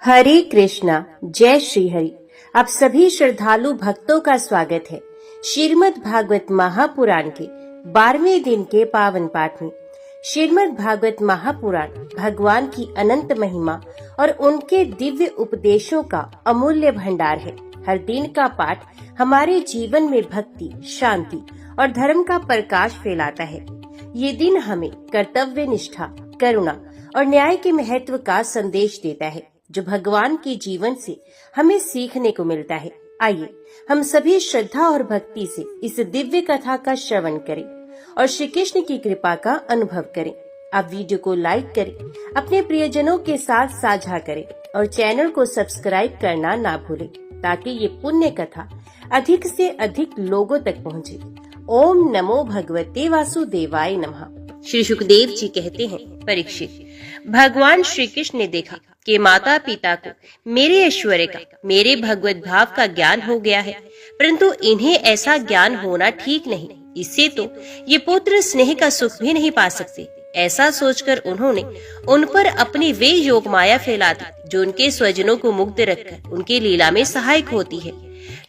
हरे कृष्णा, जय श्री हरि। आप सभी श्रद्धालु भक्तों का स्वागत है श्रीमद् भागवत महापुराण के 12वें दिन के पावन पाठ में। श्रीमद् भागवत महापुराण भगवान की अनंत महिमा और उनके दिव्य उपदेशों का अमूल्य भंडार है। हर दिन का पाठ हमारे जीवन में भक्ति, शांति और धर्म का प्रकाश फैलाता है। ये दिन हमें कर्तव्य निष्ठा, करुणा और न्याय के महत्व का संदेश देता है, जो भगवान के जीवन से हमें सीखने को मिलता है। आइए हम सभी श्रद्धा और भक्ति से इस दिव्य कथा का श्रवण करें और श्री कृष्ण की कृपा का अनुभव करें। आप वीडियो को लाइक करें, अपने प्रियजनों के साथ साझा करें और चैनल को सब्सक्राइब करना ना भूलें, ताकि ये पुण्य कथा अधिक से अधिक लोगों तक पहुँचे। ओम नमो भगवते वासुदेवाय नमः। श्री सुखदेव जी कहते हैं, परीक्षित, भगवान श्री कृष्ण ने देखा कि माता पिता को मेरे ऐश्वर्य का, मेरे भगवत भाव का ज्ञान हो गया है, परंतु इन्हें ऐसा ज्ञान होना ठीक नहीं। इससे तो ये पुत्र स्नेह का सुख भी नहीं पा सकते। ऐसा सोचकर उन्होंने उन पर अपनी वे योग माया फैला दी, जो उनके स्वजनों को मुग्ध रखकर उनकी लीला में सहायक होती है।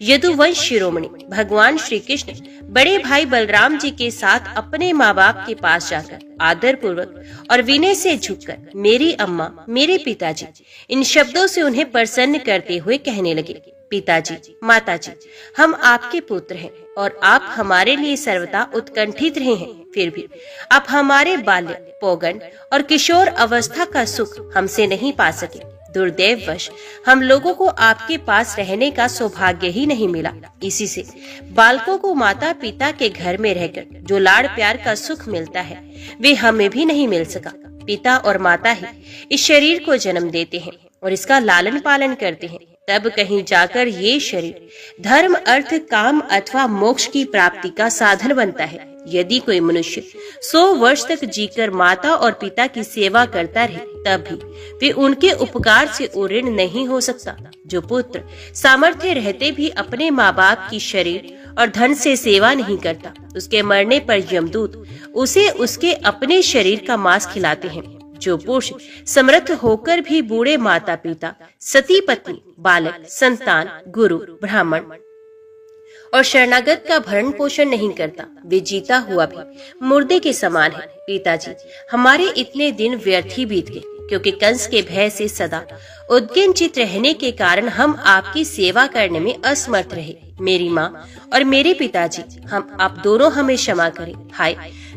यदुवंश शिरोमणि भगवान श्री कृष्ण बड़े भाई बलराम जी के साथ अपने माँ बाप के पास जाकर आदर पूर्वक और विनय से झुककर मेरी अम्मा, मेरे पिताजी, इन शब्दों से उन्हें प्रसन्न करते हुए कहने लगे, पिताजी, माताजी, हम आपके पुत्र हैं और आप हमारे लिए सर्वदा उत्कंठित रहे हैं। फिर भी आप हमारे बाल्य, पौगंड और किशोर अवस्था का सुख हमसे नहीं पा सके। दुर्दैववश हम लोगों को आपके पास रहने का सौभाग्य ही नहीं मिला। इसी से बालकों को माता पिता के घर में रहकर जो लाड़ प्यार का सुख मिलता है, वे हमें भी नहीं मिल सका। पिता और माता ही इस शरीर को जन्म देते हैं और इसका लालन पालन करते हैं। तब कहीं जाकर ये शरीर धर्म, अर्थ, काम अथवा मोक्ष की प्राप्ति का साधन बनता है। यदि कोई मनुष्य 100 वर्ष तक जीकर माता और पिता की सेवा करता रहे, तब भी वे उनके उपकार से उऋण नहीं हो सकता। जो पुत्र सामर्थ्य रहते भी अपने माँ बाप की शरीर और धन से सेवा नहीं करता, उसके मरने पर यमदूत उसे उसके अपने शरीर का मांस खिलाते हैं। जो पुरुष समर्थ होकर भी बूढ़े माता पिता, सती पत्नी, बालक, संतान, गुरु, ब्राह्मण और शरणागत का भरण पोषण नहीं करता, वे जीता हुआ भी मुर्दे के समान है। पिताजी, हमारे इतने दिन व्यर्थ ही बीत गए, क्योंकि कंस के भय से सदा उद्विग्न रहने के कारण हम आपकी सेवा करने में असमर्थ रहे। मेरी माँ और मेरे पिताजी, हम आप दोनों हमें क्षमा करें। हाय,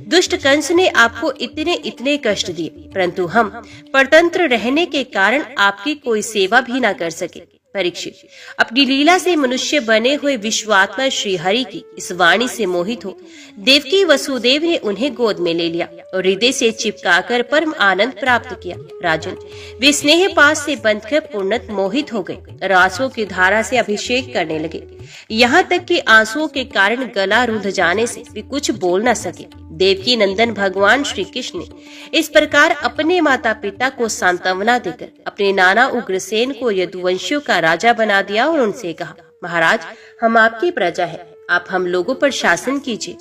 दुष्ट कंस ने आपको इतने कष्ट दिए, परंतु हम परतंत्र रहने के कारण आपकी कोई सेवा भी न कर सके। परीक्षित, अपनी लीला से मनुष्य बने हुए विश्वात्मा श्री हरि की इस वाणी से मोहित हो देवकी वसुदेव ने उन्हें गोद में ले लिया और हृदय से चिपकाकर परम आनंद प्राप्त किया। राजन, वे स्नेह पास से बंधकर पूर्णत मोहित हो गए और आंसुओं की धारा से अभिषेक करने लगे, यहाँ तक कि आंसुओं के कारण गला रुंध जाने से वे कुछ बोल न सके। देवकी नंदन भगवान श्री कृष्ण ने इस प्रकार अपने माता पिता को सांत्वना देकर अपने नाना उग्रसेन को यदुवंशियों का राजा बना दिया और उनसे कहा, महाराज, हम आपकी प्रजा है, आप हम लोगों पर शासन कीजिए।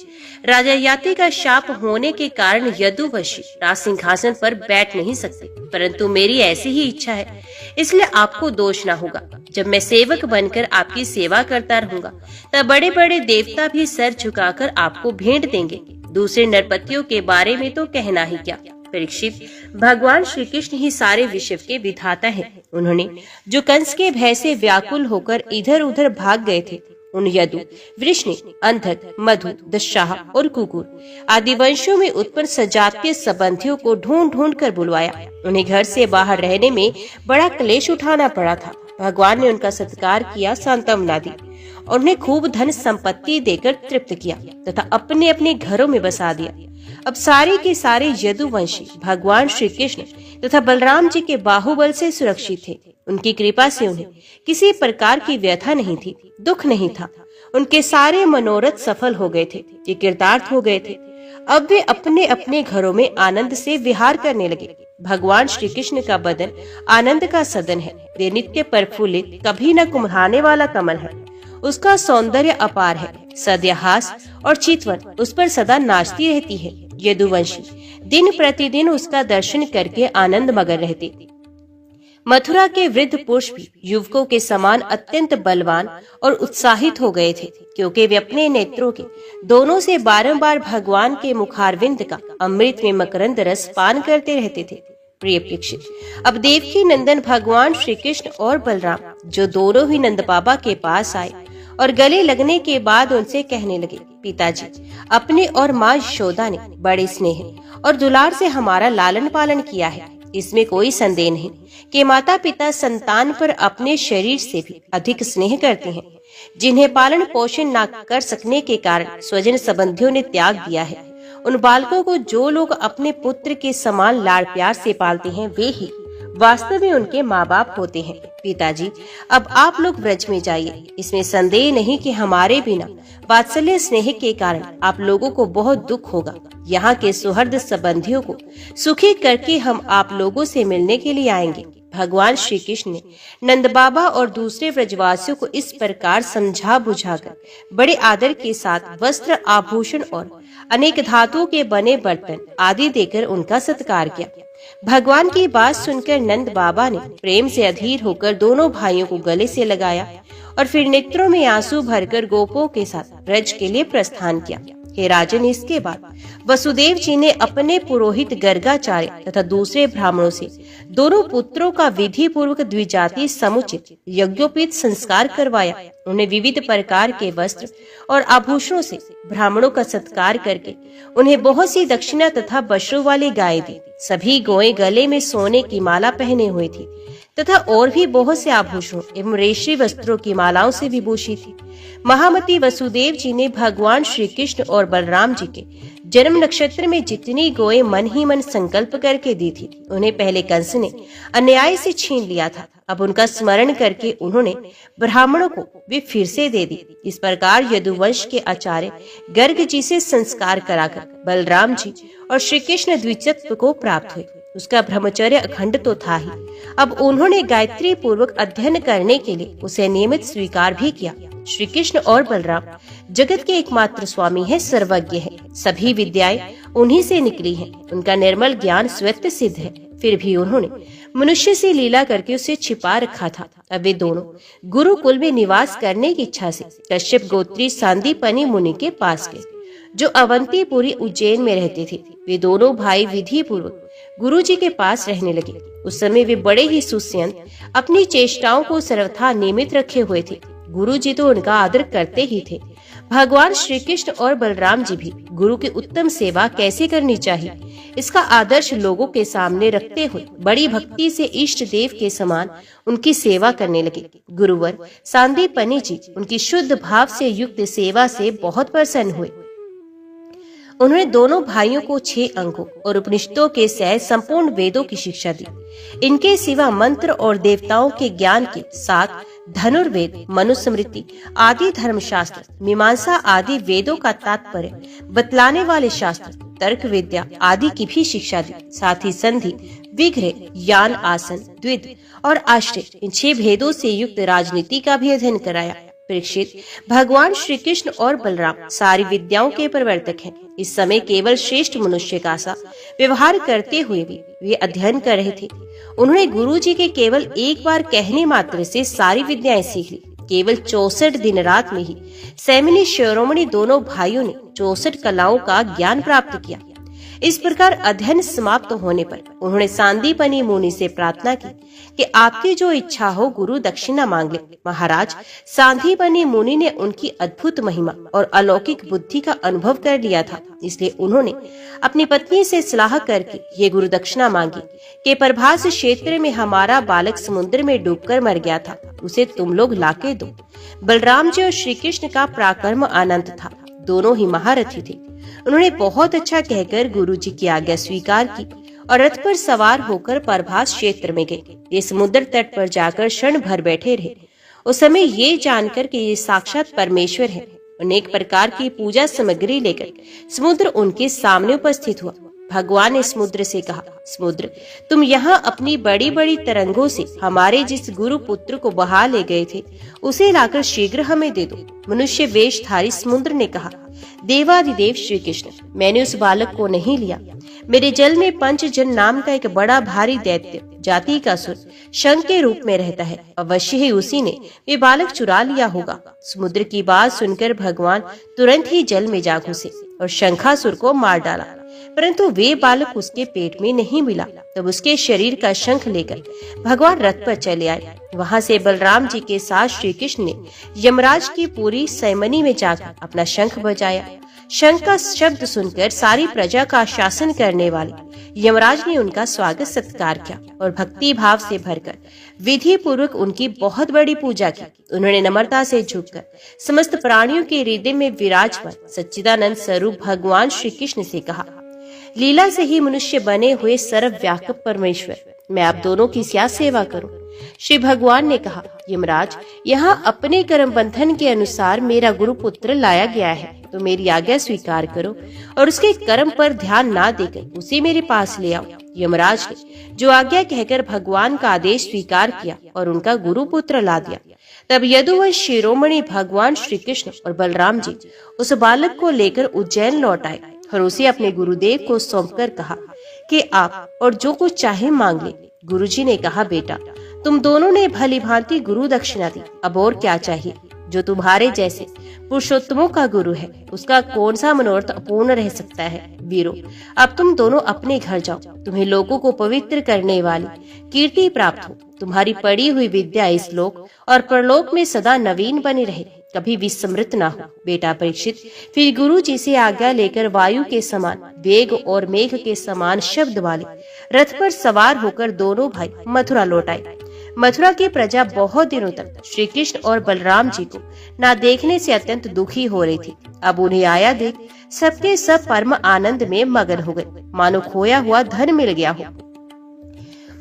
राजा याति का शाप होने के कारण यदुवंशी राज सिंहासन पर बैठ नहीं सकते, परंतु मेरी ऐसी ही इच्छा है, इसलिए आपको दोष न होगा। जब मैं सेवक बनकर आपकी सेवा करता रहूंगा, तब बड़े बड़े देवता भी सर झुकाकर आपको भेंट देंगे। दूसरे नरपतियों के बारे में तो कहना ही क्या। परीक्षित, भगवान श्री कृष्ण ही सारे विश्व के विधाता हैं। उन्होंने जो कंस के भय से व्याकुल होकर इधर उधर भाग गए थे, उन यदु, वृष्णि, अंधक, मधु, दशाह और कुकुर आदि वंशों में उत्पन्न सजातीय संबंधियों को ढूंढ ढूंढ कर बुलवाया। उन्हें घर से बाहर रहने में बड़ा क्लेश उठाना पड़ा था। भगवान ने उनका सत्कार किया, सांत्वना दी और उन्हें खूब धन संपत्ति देकर तृप्त किया तथा अपने अपने घरों में बसा दिया। अब सारे के सारे यदुवंशी भगवान श्री कृष्ण तथा बलराम जी के बाहुबल से सुरक्षित थे। उनकी कृपा से उन्हें किसी प्रकार की व्यथा नहीं थी, दुख नहीं था। उनके सारे मनोरथ सफल हो गए थे, ये कृतार्थ हो गए थे। अब वे अपने अपने घरों में आनंद से विहार करने लगे। भगवान श्री कृष्ण का बदन आनंद का सदन है। वे नित्य प्रफुल्लित, कभी न कुम्हलाने वाला कमल है। उसका सौंदर्य अपार है। सद्यहास और चितवन उस पर सदा नाचती रहती है। यदुवंशी दिन प्रतिदिन उसका दर्शन करके आनंद मगन रहते। मथुरा के वृद्ध पुरुष भी युवकों के समान अत्यंत बलवान और उत्साहित हो गए थे, क्योंकि वे अपने नेत्रों के दोनों से बारंबार भगवान के मुखारविंद का अमृत में मकरंद रस पान करते रहते थे। प्रिय परीक्षित, अब देवकी नंदन भगवान श्री कृष्ण और बलराम, जो दोनों ही नंद बाबा के पास आए और गले लगने के बाद उनसे कहने लगे, पिताजी, अपने और माँ यशोदा ने बड़े स्नेह और दुलार से हमारा लालन पालन किया है। इसमें कोई संदेह नहीं कि माता पिता संतान पर अपने शरीर से भी अधिक स्नेह करते हैं, जिन्हें पालन पोषण न कर सकने के कारण स्वजन संबंधियों ने त्याग दिया है। उन बालकों को जो लोग अपने पुत्र के समान लाड़ प्यार से पालते हैं, वे ही वास्तव में उनके माँ बाप होते हैं। पिताजी, अब आप लोग ब्रज में जाइए। इसमें संदेह नहीं कि हमारे बिना वात्सल्य स्नेह के कारण आप लोगों को बहुत दुख होगा। यहाँ के सुहृद संबंधियों को सुखी करके हम आप लोगों से मिलने के लिए आएंगे। भगवान श्री कृष्ण ने नंद बाबा और दूसरे ब्रजवासियों को इस प्रकार समझा बुझाकर बड़े आदर के साथ वस्त्र, आभूषण और अनेक धातुओं के बने बर्तन आदि देकर उनका सत्कार किया। भगवान की बात सुनकर नंद बाबा ने प्रेम से अधीर होकर दोनों भाइयों को गले से लगाया और फिर नेत्रों में आंसू भरकर गोपों के साथ ब्रज के लिए प्रस्थान किया। हे राजन, इसके बाद वसुदेव जी ने अपने पुरोहित गर्गाचार्य तथा दूसरे ब्राह्मणों से दोनों पुत्रों का विधि पूर्वक द्विजातीय समुचित यज्ञोपीत संस्कार करवाया। उन्हें विविध प्रकार के वस्त्र और आभूषणों से ब्राह्मणों का सत्कार करके उन्हें बहुत सी दक्षिणा तथा बछड़ों वाली गाय दी। सभी गौएं गले में सोने की माला पहने हुई थी तथा और भी बहुत से आभूषणों एवं रेशमी वस्त्रों की मालाओं से विभूषित थी। महामती वसुदेव जी ने भगवान श्री कृष्ण और बलराम जी के जन्म नक्षत्र में जितनी गौएं मन ही मन संकल्प करके दी थी, उन्हें पहले कंस ने अन्याय से छीन लिया था। अब उनका स्मरण करके उन्होंने ब्राह्मणों को वे फिर से दे दी। इस प्रकार यदुवंश के आचार्य गर्ग जी से संस्कार कराकर बलराम जी और श्री कृष्ण द्विजत्व को प्राप्त हुए। उसका ब्रह्मचर्य अखंड तो था ही, अब उन्होंने गायत्री पूर्वक अध्ययन करने के लिए उसे नियमित स्वीकार भी किया। श्री कृष्ण और बलराम जगत के एकमात्र स्वामी है, सर्वज्ञ है। सभी विद्याएं उन्हीं से निकली हैं। उनका निर्मल ज्ञान स्वतः सिद्ध है। फिर भी उन्होंने मनुष्य से लीला करके उसे छिपा रखा था। अब वे दोनों गुरुकुल में निवास करने की इच्छा से कश्यप गोत्री सांदीपनि मुनि के पास गए, जो अवंतीपुरी उज्जैन में रहते थे। वे दोनों भाई विधि पूर्वक गुरु जी के पास रहने लगे। उस समय वे बड़े ही सुस्यंत अपनी चेष्टाओं को सर्वथा नियमित रखे हुए थे। गुरु जी तो उनका आदर करते ही थे। भगवान श्री कृष्ण और बलराम जी भी गुरु की उत्तम सेवा कैसे करनी चाहिए, इसका आदर्श लोगों के सामने रखते हुए बड़ी भक्ति से इष्ट देव के समान उनकी सेवा करने लगे। गुरुवर सांदीपनि जी उनकी शुद्ध भाव से युक्त सेवा से बहुत प्रसन्न हुए। उन्होंने दोनों भाइयों को 6 अंगों और उपनिषदों के सह संपूर्ण वेदों की शिक्षा दी। इनके सिवा मंत्र और देवताओं के ज्ञान के साथ धनुर्वेद, मनुस्मृति आदि धर्मशास्त्र, मीमांसा आदि वेदों का तात्पर्य बतलाने वाले शास्त्र, तर्क विद्या आदि की भी शिक्षा दी। साथ ही संधि, विग्रह, यान, आसन, द्विध और आश्रय, इन 6 भेदों से युक्त राजनीति का भी अध्ययन कराया। परीक्षित, भगवान श्री कृष्ण और बलराम सारी विद्याओं के प्रवर्तक हैं। इस समय केवल श्रेष्ठ मनुष्य का सा व्यवहार करते हुए भी वे अध्ययन कर रहे थे। उन्होंने गुरु जी के केवल एक बार कहने मात्र से सारी विद्याएं सीख ली। केवल 64 दिन रात में ही सैमिनी शिरोमणि दोनों भाइयों ने 64 कलाओं का ज्ञान प्राप्त किया। इस प्रकार अध्ययन समाप्त होने पर उन्होंने सांदीपनि मुनि से प्रार्थना की कि आपकी जो इच्छा हो गुरु दक्षिणा मांग ले। महाराज, सांदीपनि मुनि ने उनकी अद्भुत महिमा और अलौकिक बुद्धि का अनुभव कर लिया था, इसलिए उन्होंने अपनी पत्नी से सलाह करके ये गुरु दक्षिणा मांगी कि प्रभास क्षेत्र में हमारा बालक समुद्र में डूबकर मर गया था, उसे तुम लोग लाके दो। बलराम जी और श्री कृष्ण का पराक्रम अनंत था, दोनों ही महारथी थे। उन्होंने बहुत अच्छा कहकर गुरु जी की आज्ञा स्वीकार की और रथ पर सवार होकर प्रभास क्षेत्र में गए। ये समुद्र तट पर जाकर क्षण भर बैठे रहे। उस समय ये जानकर कि ये साक्षात परमेश्वर है, अनेक प्रकार की पूजा सामग्री लेकर समुद्र उनके सामने उपस्थित हुआ। भगवान ने समुद्र से कहा, समुद्र, तुम यहाँ अपनी बड़ी बड़ी तरंगों से हमारे जिस गुरु पुत्र को बहा ले गए थे, उसे लाकर शीघ्र हमें दे दो। मनुष्य वेशधारी समुद्र ने कहा, देवाधिदेव श्री कृष्ण, मैंने उस बालक को नहीं लिया। मेरे जल में पंचजन नाम का एक बड़ा भारी दैत्य जाति का सुर शंख के रूप में रहता है। अवश्य ही उसी ने वे बालक चुरा लिया होगा। समुद्र की बात सुनकर भगवान तुरंत ही जल में जा घुसे और शंखासुर को मार डाला, परंतु वे बालक उसके पेट में नहीं मिला। तब उसके शरीर का शंख लेकर भगवान रथ पर चले आए। वहां से बलराम जी के साथ श्री कृष्ण ने यमराज की पूरी सैमनी में जाकर अपना शंख बजाया। शंख का शब्द सुनकर सारी प्रजा का शासन करने वाले यमराज ने उनका स्वागत सत्कार किया और भक्ति भाव से भरकर विधि पूर्वक उनकी बहुत बड़ी पूजा की। उन्होंने नम्रता से झुककर समस्त प्राणियों के हृदय में विराजमान सच्चिदानंद स्वरूप भगवान श्री कृष्ण से कहा, लीला से ही मनुष्य बने हुए सर्वव्यापक परमेश्वर, मैं आप दोनों की क्या सेवा करूं? श्री भगवान ने कहा, यमराज, यहाँ अपने कर्म बंधन के अनुसार मेरा गुरु पुत्र लाया गया है, तो मेरी आज्ञा स्वीकार करो और उसके कर्म पर ध्यान ना देकर उसे मेरे पास ले आओ। यमराज ने जो आज्ञा कहकर भगवान का आदेश स्वीकार किया और उनका गुरु पुत्र ला दिया। तब यदुवंश शिरोमणि भगवान श्री कृष्ण और बलराम जी उस बालक को लेकर उज्जैन लौट आए और उसे अपने गुरुदेव को सौंपकर कहा कि आप और जो कुछ चाहे मांग ले। गुरुजी ने कहा, बेटा, तुम दोनों ने भली भांति गुरु दक्षिणा दी, अब और क्या चाहिए? जो तुम्हारे जैसे पुरुषोत्तमों का गुरु है, उसका कौन सा मनोरथ अपूर्ण रह सकता है? वीरो, अब तुम दोनों अपने घर जाओ। तुम्हें लोगों को पवित्र करने वाली कीर्ति प्राप्त हो। तुम्हारी पढ़ी हुई विद्या इस लोक और परलोक में सदा नवीन बनी रहे, कभी विस्मृत ना हो। बेटा परीक्षित फिर गुरु जी से आज्ञा लेकर वायु के समान वेग और मेघ के समान शब्द वाले रथ पर सवार होकर दोनों भाई मथुरा लौट आए। मथुरा की प्रजा बहुत दिनों तक श्री कृष्ण और बलराम जी को ना देखने से अत्यंत दुखी हो रही थी। अब उन्हें आया देख सबके सब परम आनंद में मगन हो गए, मानो खोया हुआ धन मिल गया हो।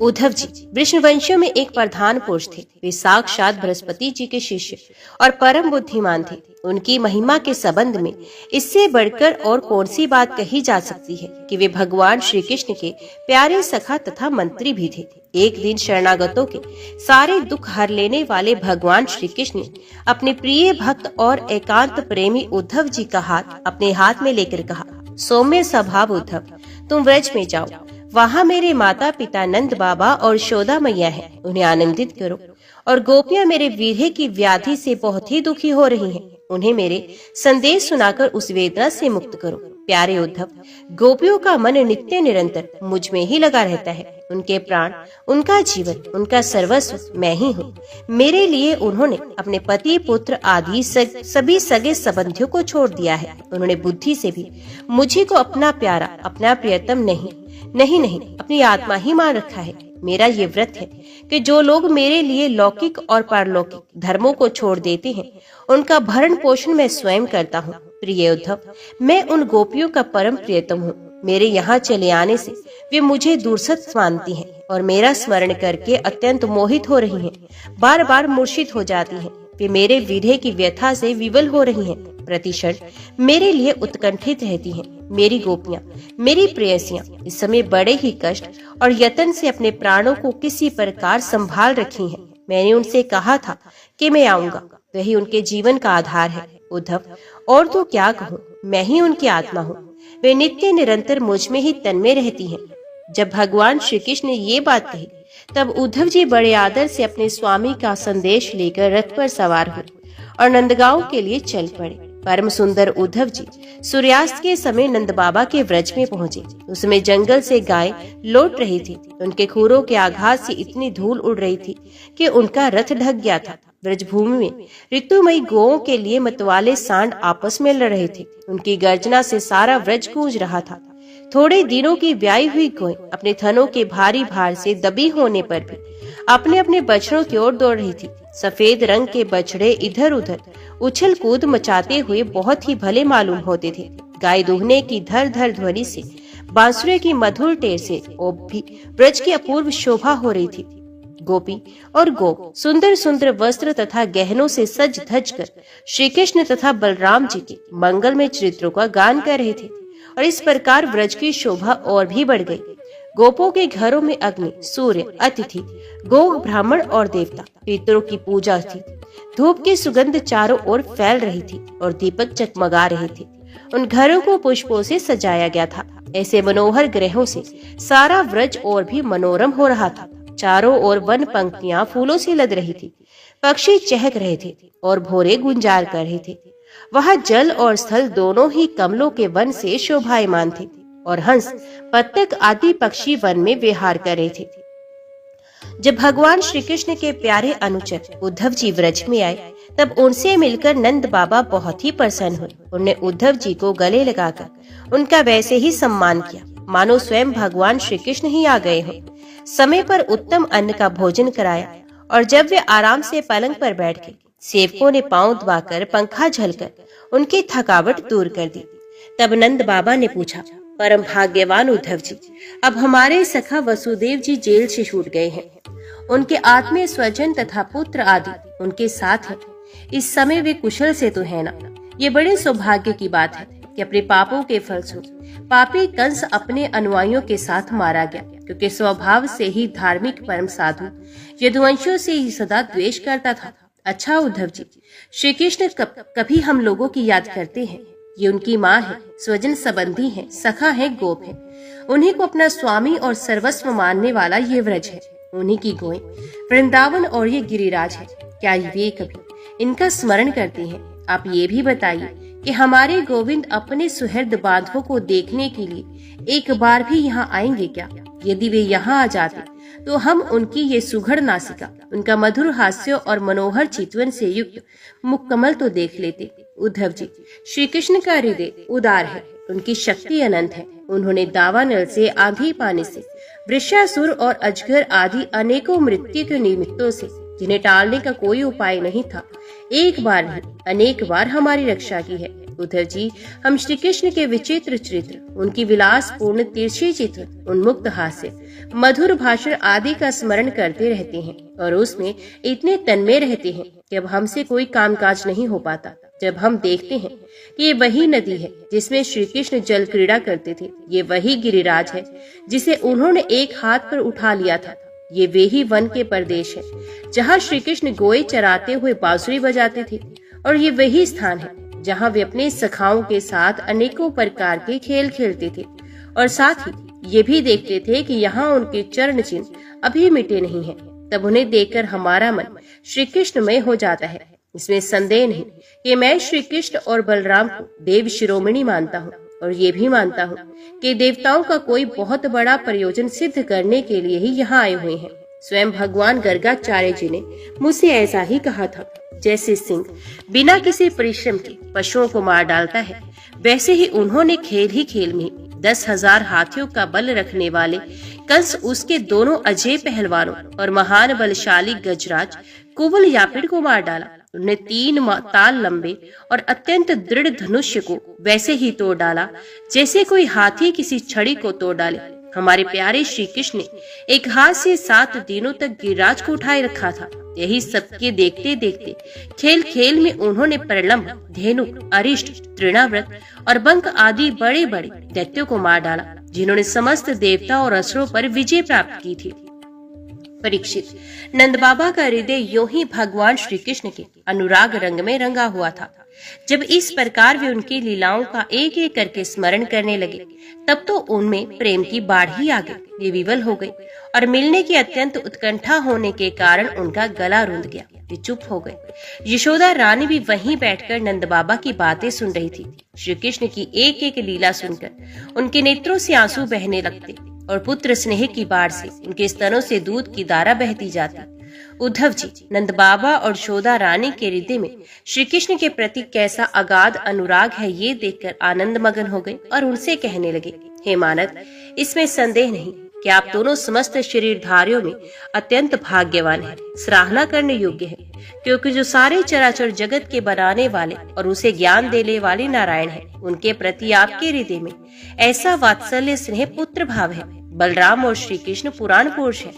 उद्धव जी वृषवंशियों में एक प्रधान पुरुष थे। वे साक्षात बृहस्पति जी के शिष्य और परम बुद्धिमान थे। उनकी महिमा के संबंध में इससे बढ़कर और कौन सी बात कही जा सकती है कि वे भगवान श्री कृष्ण के प्यारे सखा तथा मंत्री भी थे। एक दिन शरणागतों के सारे दुख हर लेने वाले भगवान श्री कृष्ण ने अपने प्रिय भक्त और एकांत प्रेमी उद्धव जी का हाथ अपने हाथ में लेकर कहा, सौम्य स्वभाव उद्धव, तुम व्रज में जाओ। वहाँ मेरे माता पिता नंद बाबा और यशोदा मैया है, उन्हें आनंदित करो। और गोपियां मेरे वीर्य की व्याधि से बहुत ही दुखी हो रही हैं, उन्हें मेरे संदेश सुनाकर उस वेदना से मुक्त करो। प्यारे उद्धव, गोपियों का मन नित्य निरंतर मुझ में ही लगा रहता है। उनके प्राण, उनका जीवन, उनका सर्वस्व मैं ही हूँ। मेरे लिए उन्होंने अपने पति, पुत्र आदि सभी सगे संबंधियों को छोड़ दिया है। उन्होंने बुद्धि से भी मुझे को अपना प्यारा, अपना प्रियतम नहीं अपनी आत्मा ही मान रखा है। मेरा ये व्रत है कि जो लोग मेरे लिए लौकिक और पारलौकिक धर्मों को छोड़ देते हैं, उनका भरण पोषण मैं स्वयं करता हूँ। प्रिय उद्धव, मैं उन गोपियों का परम प्रियतम हूँ। मेरे यहाँ चले आने से वे मुझे दूरसत मानती हैं और मेरा स्मरण करके अत्यंत मोहित हो रही हैं, बार बार मूर्छित हो जाती हैं। वे मेरे विरह की व्यथा से विवल हो रही हैं, प्रतिक्षण मेरे लिए उत्कंठित रहती हैं। मेरी गोपियां, मेरी प्रेयसियां इस समय बड़े ही कष्ट और यत्न से अपने प्राणों को किसी प्रकार संभाल रखी हैं। मैंने उनसे कहा था कि मैं आऊंगा, वही उनके जीवन का आधार है। उद्धव, और तो क्या कहूँ, मैं ही उनकी आत्मा हूँ। वे नित्य निरंतर मुझ में ही तन्मय रहती हैं। जब भगवान श्री कृष्ण ने ये बात कही, तब उद्धव जी बड़े आदर से अपने स्वामी का संदेश लेकर रथ पर सवार हुए और नंदगांव के लिए चल पड़े। परम सुंदर उद्धव जी सूर्यास्त के समय नंद बाबा के व्रज में पहुंचे। उसमें जंगल से गाय लौट रही थी। उनके खुरों के आघात से इतनी धूल उड़ रही थी कि उनका रथ ढक गया था। ब्रजभूमि में ऋतुमयी गौओं के लिए मतवाले सांड आपस में लड़ रहे थे। उनकी गर्जना से सारा व्रज गूंज रहा था। थोड़े दिनों की ब्याई हुई गौएं अपने थनों के भारी भार से दबी होने पर भी अपने अपने बछड़ों की ओर दौड़ रही थी। सफेद रंग के बछड़े इधर उधर उछल कूद मचाते हुए बहुत ही भले मालूम होते थे। गाय दूहने की धर धर ध्वनि से, बांसुरी की मधुर टेर से भी ब्रज की अपूर्व शोभा हो रही थी। गोपी और गोप सुंदर सुंदर वस्त्र तथा गहनों से सज धज कर श्री कृष्ण तथा बलराम जी के मंगलमय चरित्रों का गान कर रहे थे और इस प्रकार व्रज की शोभा और भी बढ़ गई। गोपों के घरों में अग्नि, सूर्य, अतिथि, गो, ब्राह्मण और देवता, पितरों की पूजा थी। धूप की सुगंध चारों ओर फैल रही थी और दीपक चकमगा रहे थे उन घरों को पुष्पों से सजाया गया था। ऐसे मनोहर ग्रहों से सारा व्रज और भी मनोरम हो रहा था। चारों ओर वन पंक्तियां फूलों से लद रही थी, पक्षी चहक रहे थे और भोरे गुंजार कर रहे थे। वहां जल और स्थल दोनों ही कमलों के वन से शोभायमान थे और हंस, बत्तख आदि पक्षी वन में विहार कर रहे थे। जब भगवान श्री कृष्ण के प्यारे अनुचर उद्धव जी व्रज में आए, तब उनसे मिलकर नंद बाबा बहुत ही प्रसन्न हुए। उन्होंने उद्धव जी को गले लगाकर उनका वैसे ही सम्मान किया, मानो स्वयं भगवान श्री कृष्ण ही आ गए हों। समय पर उत्तम अन्न का भोजन कराया और जब वे आराम से पलंग पर बैठ गए, सेवकों ने पांव दबाकर पंखा झलकर उनकी थकावट दूर कर दी। तब नंद बाबा ने पूछा, परम भाग्यवान उद्धव जी, अब हमारे सखा वसुदेव जी जेल से छूट गए हैं। उनके आत्मीय स्वजन तथा पुत्र आदि उनके साथ हैं। इस समय वे कुशल से तो है ना? ये बड़े सौभाग्य की बात है कि अपने पापों के फलस्वरूप पापी कंस अपने अनुयायियों के साथ मारा गया, क्योंकि स्वभाव से ही धार्मिक परम साधु यदुवंशियों से ही सदा द्वेष करता था। अच्छा उद्धव जी, श्री कृष्ण कभी हम लोगों की याद करते हैं। ये उनकी माँ है, स्वजन संबंधी है, सखा है, गोप है। उन्हीं को अपना स्वामी और सर्वस्व मानने वाला ये व्रज है, उन्हीं की गोएं वृंदावन और ये गिरिराज है। क्या वे कभी इनका स्मरण करते हैं? आप ये भी बताइए कि हमारे गोविंद अपने सुहृद बांधवों को देखने के लिए एक बार भी यहाँ आएंगे क्या? यदि वे यहाँ आ जाते तो हम उनकी ये सुघड़ नासिका, उनका मधुर हास्य और मनोहर चितवन से युक्त मुकम्मल तो देख लेते। उद्धव जी, श्री कृष्ण का हृदय उदार है, उनकी शक्ति अनंत है। उन्होंने दावानल से, आंधी पानी से, वृषासुर और अजगर आदि अनेकों मृत्यु के निमित्तों से, जिन्हें टालने का कोई उपाय नहीं था, एक बार नहीं अनेक बार हमारी रक्षा की है। उद्धव जी, हम श्री कृष्ण के विचित्र चरित्र, उनकी विलास पूर्ण तिरछी चित्र, उन्मुक्त हास्य, मधुर भाषण आदि का स्मरण करते रहते हैं और उसमें इतने तन्मय रहते हैं कि अब हमसे कोई कामकाज नहीं हो पाता। जब हम देखते हैं कि ये वही नदी है जिसमें श्री कृष्ण जल क्रीड़ा करते थे, ये वही गिरिराज है जिसे उन्होंने एक हाथ पर उठा लिया था, ये वे ही वन के प्रदेश है जहाँ श्री कृष्ण गोए चराते हुए बांसुरी बजाते थे, और ये वही स्थान है जहाँ वे अपने सखाओं के साथ अनेकों प्रकार के खेल खेलते थे, और साथ ही ये भी देखते थे कि यहाँ उनके चरण चिन्ह अभी मिटे नहीं हैं। तब उन्हें देखकर हमारा मन श्री कृष्णमय हो जाता है। इसमें संदेह नहीं कि मैं श्री कृष्ण और बलराम को देव शिरोमणि मानता हूँ, और ये भी मानता हूँ कि देवताओं का कोई बहुत बड़ा प्रयोजन सिद्ध करने के लिए ही यहाँ आए हुए हैं। स्वयं भगवान गर्गाचार्य जी ने मुझसे ऐसा ही कहा था। जैसे सिंह बिना किसी परिश्रम के पशुओं को मार डालता है, वैसे ही उन्होंने खेल ही खेल में 10,000 हाथियों का बल रखने वाले कंस, उसके दोनों अजय पहलवानों और महान बलशाली गजराज कुवल यापिड़ को मार डाला। उन्हें 3 ताल लंबे और अत्यंत दृढ़ धनुष्य को वैसे ही तोड़ डाला जैसे कोई हाथी किसी छड़ी को तोड़ डाले। हमारे प्यारे श्री कृष्ण ने एक हाथ से 7 दिनों तक गिरिराज को उठाए रखा था। यही सबके देखते देखते खेल खेल में उन्होंने प्रलंब, धेनुक, अरिष्ट, तृणाव्रत और बंक आदि बड़े बड़े दैत्यों को मार डाला, जिन्होंने समस्त देवता और असुरों पर विजय प्राप्त की थी। परीक्षित, नंद बाबा का हृदय यूं ही भगवान श्री कृष्ण के अनुराग रंग में रंगा हुआ था। जब इस प्रकार वे उनकी लीलाओं का एक एक करके स्मरण करने लगे, तब तो उनमें प्रेम की बाढ़ ही आ गई। वे विवल हो गए और मिलने की अत्यंत उत्कंठा होने के कारण उनका गला रुंध गया। वे चुप हो गए। यशोदा रानी भी वहीं बैठकर नंद बाबा की बातें सुन रही थी। श्री कृष्ण की एक एक लीला सुनकर उनके नेत्रों से आंसू बहने लगते और पुत्र स्नेह की बाढ़ से उनके स्तनों से दूध की धारा बहती जाती। उद्धव जी, नंद बाबा और यशोदा रानी के हृदय में श्री कृष्ण के प्रति कैसा अगाध अनुराग है, ये देखकर आनंद मगन हो गए और उनसे कहने लगे, हे मानद, इसमें संदेह नहीं कि आप दोनों समस्त शरीरधारियों में अत्यंत भाग्यवान हैं, सराहना करने योग्य है, क्योंकि जो सारे चराचर जगत के बनाने वाले और उसे ज्ञान देने वाले नारायण हैं, उनके प्रति आपके हृदय में ऐसा वात्सल्य स्नेह पुत्र भाव है। बलराम और श्री कृष्ण पुराण पुरुष हैं,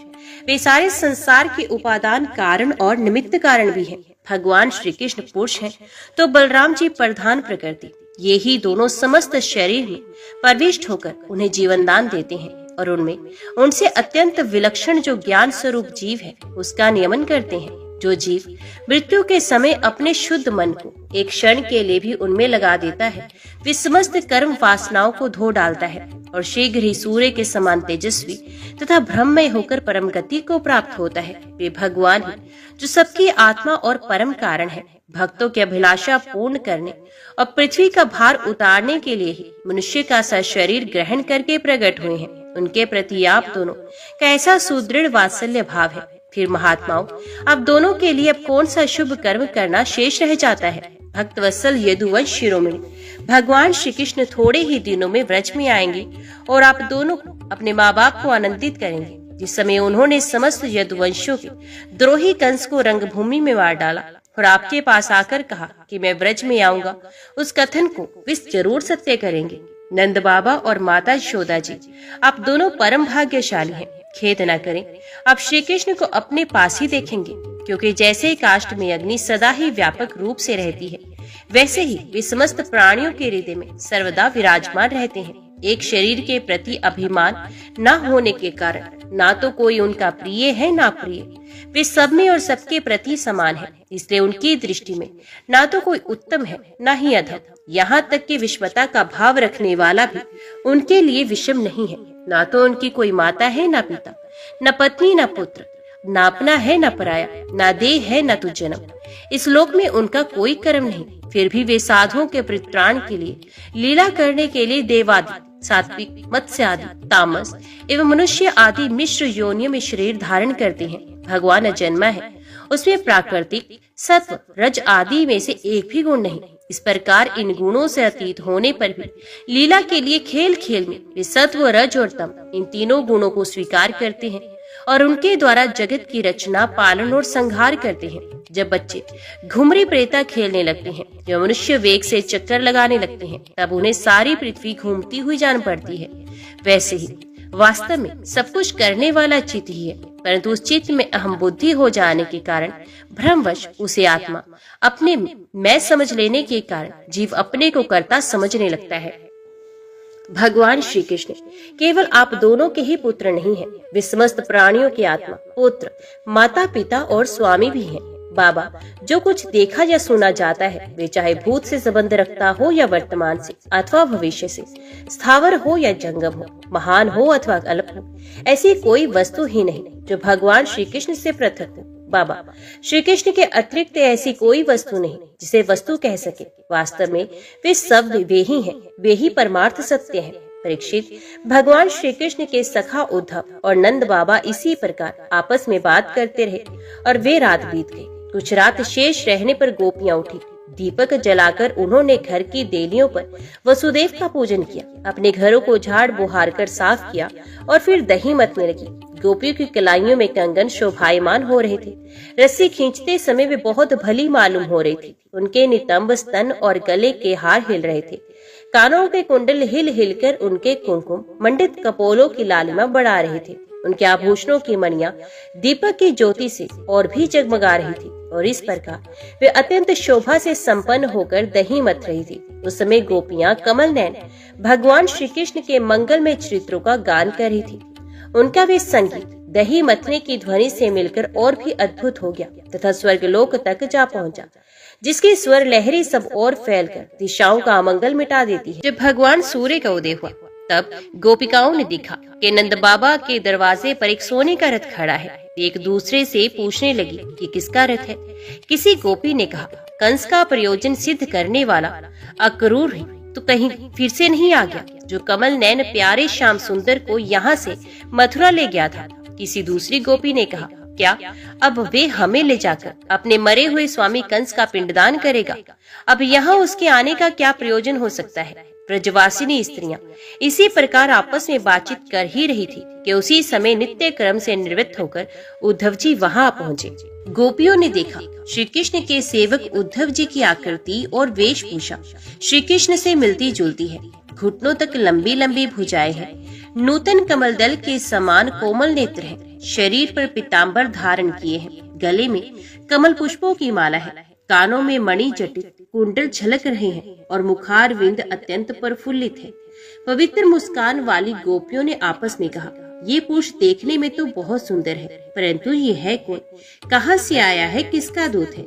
वे सारे संसार के उपादान कारण और निमित्त कारण भी हैं। भगवान श्री कृष्ण पुरुष हैं तो बलराम जी प्रधान प्रकृति, ये ही दोनों समस्त शरीर में प्रविष्ट होकर उन्हें जीवन दान देते हैं और उनमें उनसे अत्यंत विलक्षण जो ज्ञान स्वरूप जीव है उसका नियमन करते हैं। जो जीव मृत्यु के समय अपने शुद्ध मन को एक क्षण के लिए भी उनमें लगा देता है, वे समस्त कर्म वासनाओं को धो डालता है और शीघ्र ही सूर्य के समान तेजस्वी तथा ब्रह्ममय होकर परम गति को प्राप्त होता है। वे भगवान ही जो सबकी आत्मा और परम कारण है, भक्तों की अभिलाषा पूर्ण करने और पृथ्वी का भार उतारने के लिए ही मनुष्य का सा शरीर ग्रहण करके प्रकट हुए हैं। उनके प्रति आप दोनों का ऐसा सुदृढ़ वात्सल्य भाव है। फिर महात्माओं, आप दोनों के लिए अब कौन सा शुभ कर्म करना शेष रह जाता है? भक्त वत्सल यदुवंश शिरोमणि भगवान श्री कृष्ण थोड़े ही दिनों में व्रज में आएंगे और आप दोनों अपने माँ बाप को आनंदित करेंगे। जिस समय उन्होंने समस्त यदुवंशियों के द्रोही कंस को रंगभूमि में मार डाला और आपके पास आकर कहा कि मैं व्रज में आऊंगा, उस कथन को वे जरूर सत्य करेंगे। नंद बाबा और माता यशोदा जी, आप दोनों परम भाग्यशाली हैं। खेद न करें, आप श्री कृष्ण को अपने पास ही देखेंगे, क्योंकि जैसे काष्ठ में अग्नि सदा ही व्यापक रूप से रहती है, वैसे ही वे समस्त प्राणियों के हृदय में सर्वदा विराजमान रहते हैं। एक शरीर के प्रति अभिमान न होने के कारण ना तो कोई उनका प्रिय है ना प्रिय, वे सब में और सबके प्रति समान है। इसलिए उनकी दृष्टि में ना तो कोई उत्तम है ना ही अधम। यहाँ तक कि विश्वता का भाव रखने वाला भी उनके लिए विषम नहीं है। ना तो उनकी कोई माता है ना पिता, न पत्नी न पुत्र, न अपना है न पराया, न देह है न तो जन्म। इस लोक में उनका कोई कर्म नहीं, फिर भी वे साधुओं के परित्राण के लिए लीला करने के लिए देवादि, सात्विक, मत्स्य आदि, तामस एवं मनुष्य आदि मिश्र योनियों में शरीर धारण करते हैं। भगवान अजन्मा है, उसमें प्राकृतिक, सत्व, रज आदि में से एक भी गुण नहीं। इस प्रकार इन गुणों से अतीत होने पर भी लीला के लिए खेल खेल में वे सत्व, रज और तम इन तीनों गुणों को स्वीकार करते हैं और उनके द्वारा जगत की रचना, पालन और संहार करते हैं। जब बच्चे घुमरी प्रेता खेलने लगते हैं, जब मनुष्य वेग से चक्कर लगाने लगते हैं, तब उन्हें सारी पृथ्वी घूमती हुई जान पड़ती है। वैसे ही वास्तव में सब कुछ करने वाला चित्त ही है, परंतु उस चित्त में अहम बुद्धि हो जाने के कारण भ्रमवश उसे आत्मा अपने मैं समझ लेने के कारण जीव अपने को कर्ता समझने लगता है। भगवान श्री कृष्ण केवल आप दोनों के ही पुत्र नहीं हैं, वे समस्त प्राणियों के आत्मा, पुत्र, माता पिता और स्वामी भी हैं। बाबा, जो कुछ देखा या सुना जाता है, वे चाहे भूत से संबंध रखता हो या वर्तमान से अथवा भविष्य से, स्थावर हो या जंगम हो, महान हो अथवा अल्प हो, ऐसी कोई वस्तु ही नहीं जो भगवान श्री कृष्ण से पृथक हो। बाबा, श्री कृष्ण के अतिरिक्त ऐसी कोई वस्तु नहीं जिसे वस्तु कह सके। वास्तव में वे सब वे ही हैं, वे ही परमार्थ सत्य हैं। परीक्षित, भगवान श्री कृष्ण के सखा उद्धव और नंद बाबा इसी प्रकार आपस में बात करते रहे और वे रात बीत गई। कुछ रात शेष रहने पर गोपियां उठी। दीपक जलाकर उन्होंने घर की देलियों पर वसुदेव का पूजन किया, अपने घरों को झाड़ बुहार कर साफ किया और फिर दही मतने लगी। गोपियों की कलाइयों में कंगन शोभायमान हो रहे थे। रस्सी खींचते समय वे बहुत भली मालूम हो रही थी। उनके नितंब, स्तन और गले के हार हिल रहे थे। कानों के कुंडल हिल हिलकर उनके कुमकुम मंडित कपोलों की लालिमा बढ़ा रहे थे। उनके आभूषणों की मणियां दीपक की ज्योति से और भी जगमगा रही थी और इस प्रकार वे अत्यंत शोभा से संपन्न होकर दही मथ रही थी। उस समय गोपियां कमल नयन भगवान श्री कृष्ण के मंगलमय चरित्रों का गान कर रही थी। उनका वे संगीत दही मथने की ध्वनि से मिलकर और भी अद्भुत हो गया तथा स्वर्गलोक तक जा पहुंचा, जिसकी स्वर लहरी सब और फैलकर दिशाओं का अमंगल मिटा देती है। जब भगवान सूर्य का उदय हुआ, तब गोपिकाओं ने देखा कि नंद बाबा के दरवाजे पर एक सोने का रथ खड़ा है। एक दूसरे से पूछने लगी कि किसका रथ है। किसी गोपी ने कहा, कंस का प्रयोजन सिद्ध करने वाला अक्रूर ही तो कहीं फिर से नहीं आ गया, जो कमल नयन प्यारे श्याम सुंदर को यहाँ से मथुरा ले गया था। किसी दूसरी गोपी ने कहा, क्या अब वे हमें ले जाकर अपने मरे हुए स्वामी कंस का पिंडदान करेगा? अब यहाँ उसके आने का क्या प्रयोजन हो सकता है? ब्रजवासिनी स्त्रियां इसी प्रकार आपस में बातचीत कर ही रही थी कि उसी समय नित्य क्रम से निवृत्त होकर उद्धव जी वहां पहुंचे। गोपियों ने देखा श्री कृष्ण के सेवक उद्धव जी की आकृति और वेशभूषा श्री कृष्ण से मिलती जुलती है। घुटनों तक लंबी लंबी भुजाएं हैं, नूतन कमल दल के समान कोमल नेत्र हैं, शरीर पर पीताम्बर धारण किए हैं, गले में कमल पुष्पों की माला है, कानों में मणि जटित कुंडल झलक रहे हैं और मुखार विंद अत्यंत प्रफुल्लित है। पवित्र मुस्कान वाली गोपियों ने आपस में कहा, ये पुरुष देखने में तो बहुत सुंदर है, परंतु ये है कौन? कहाँ से आया है? किसका दूत है?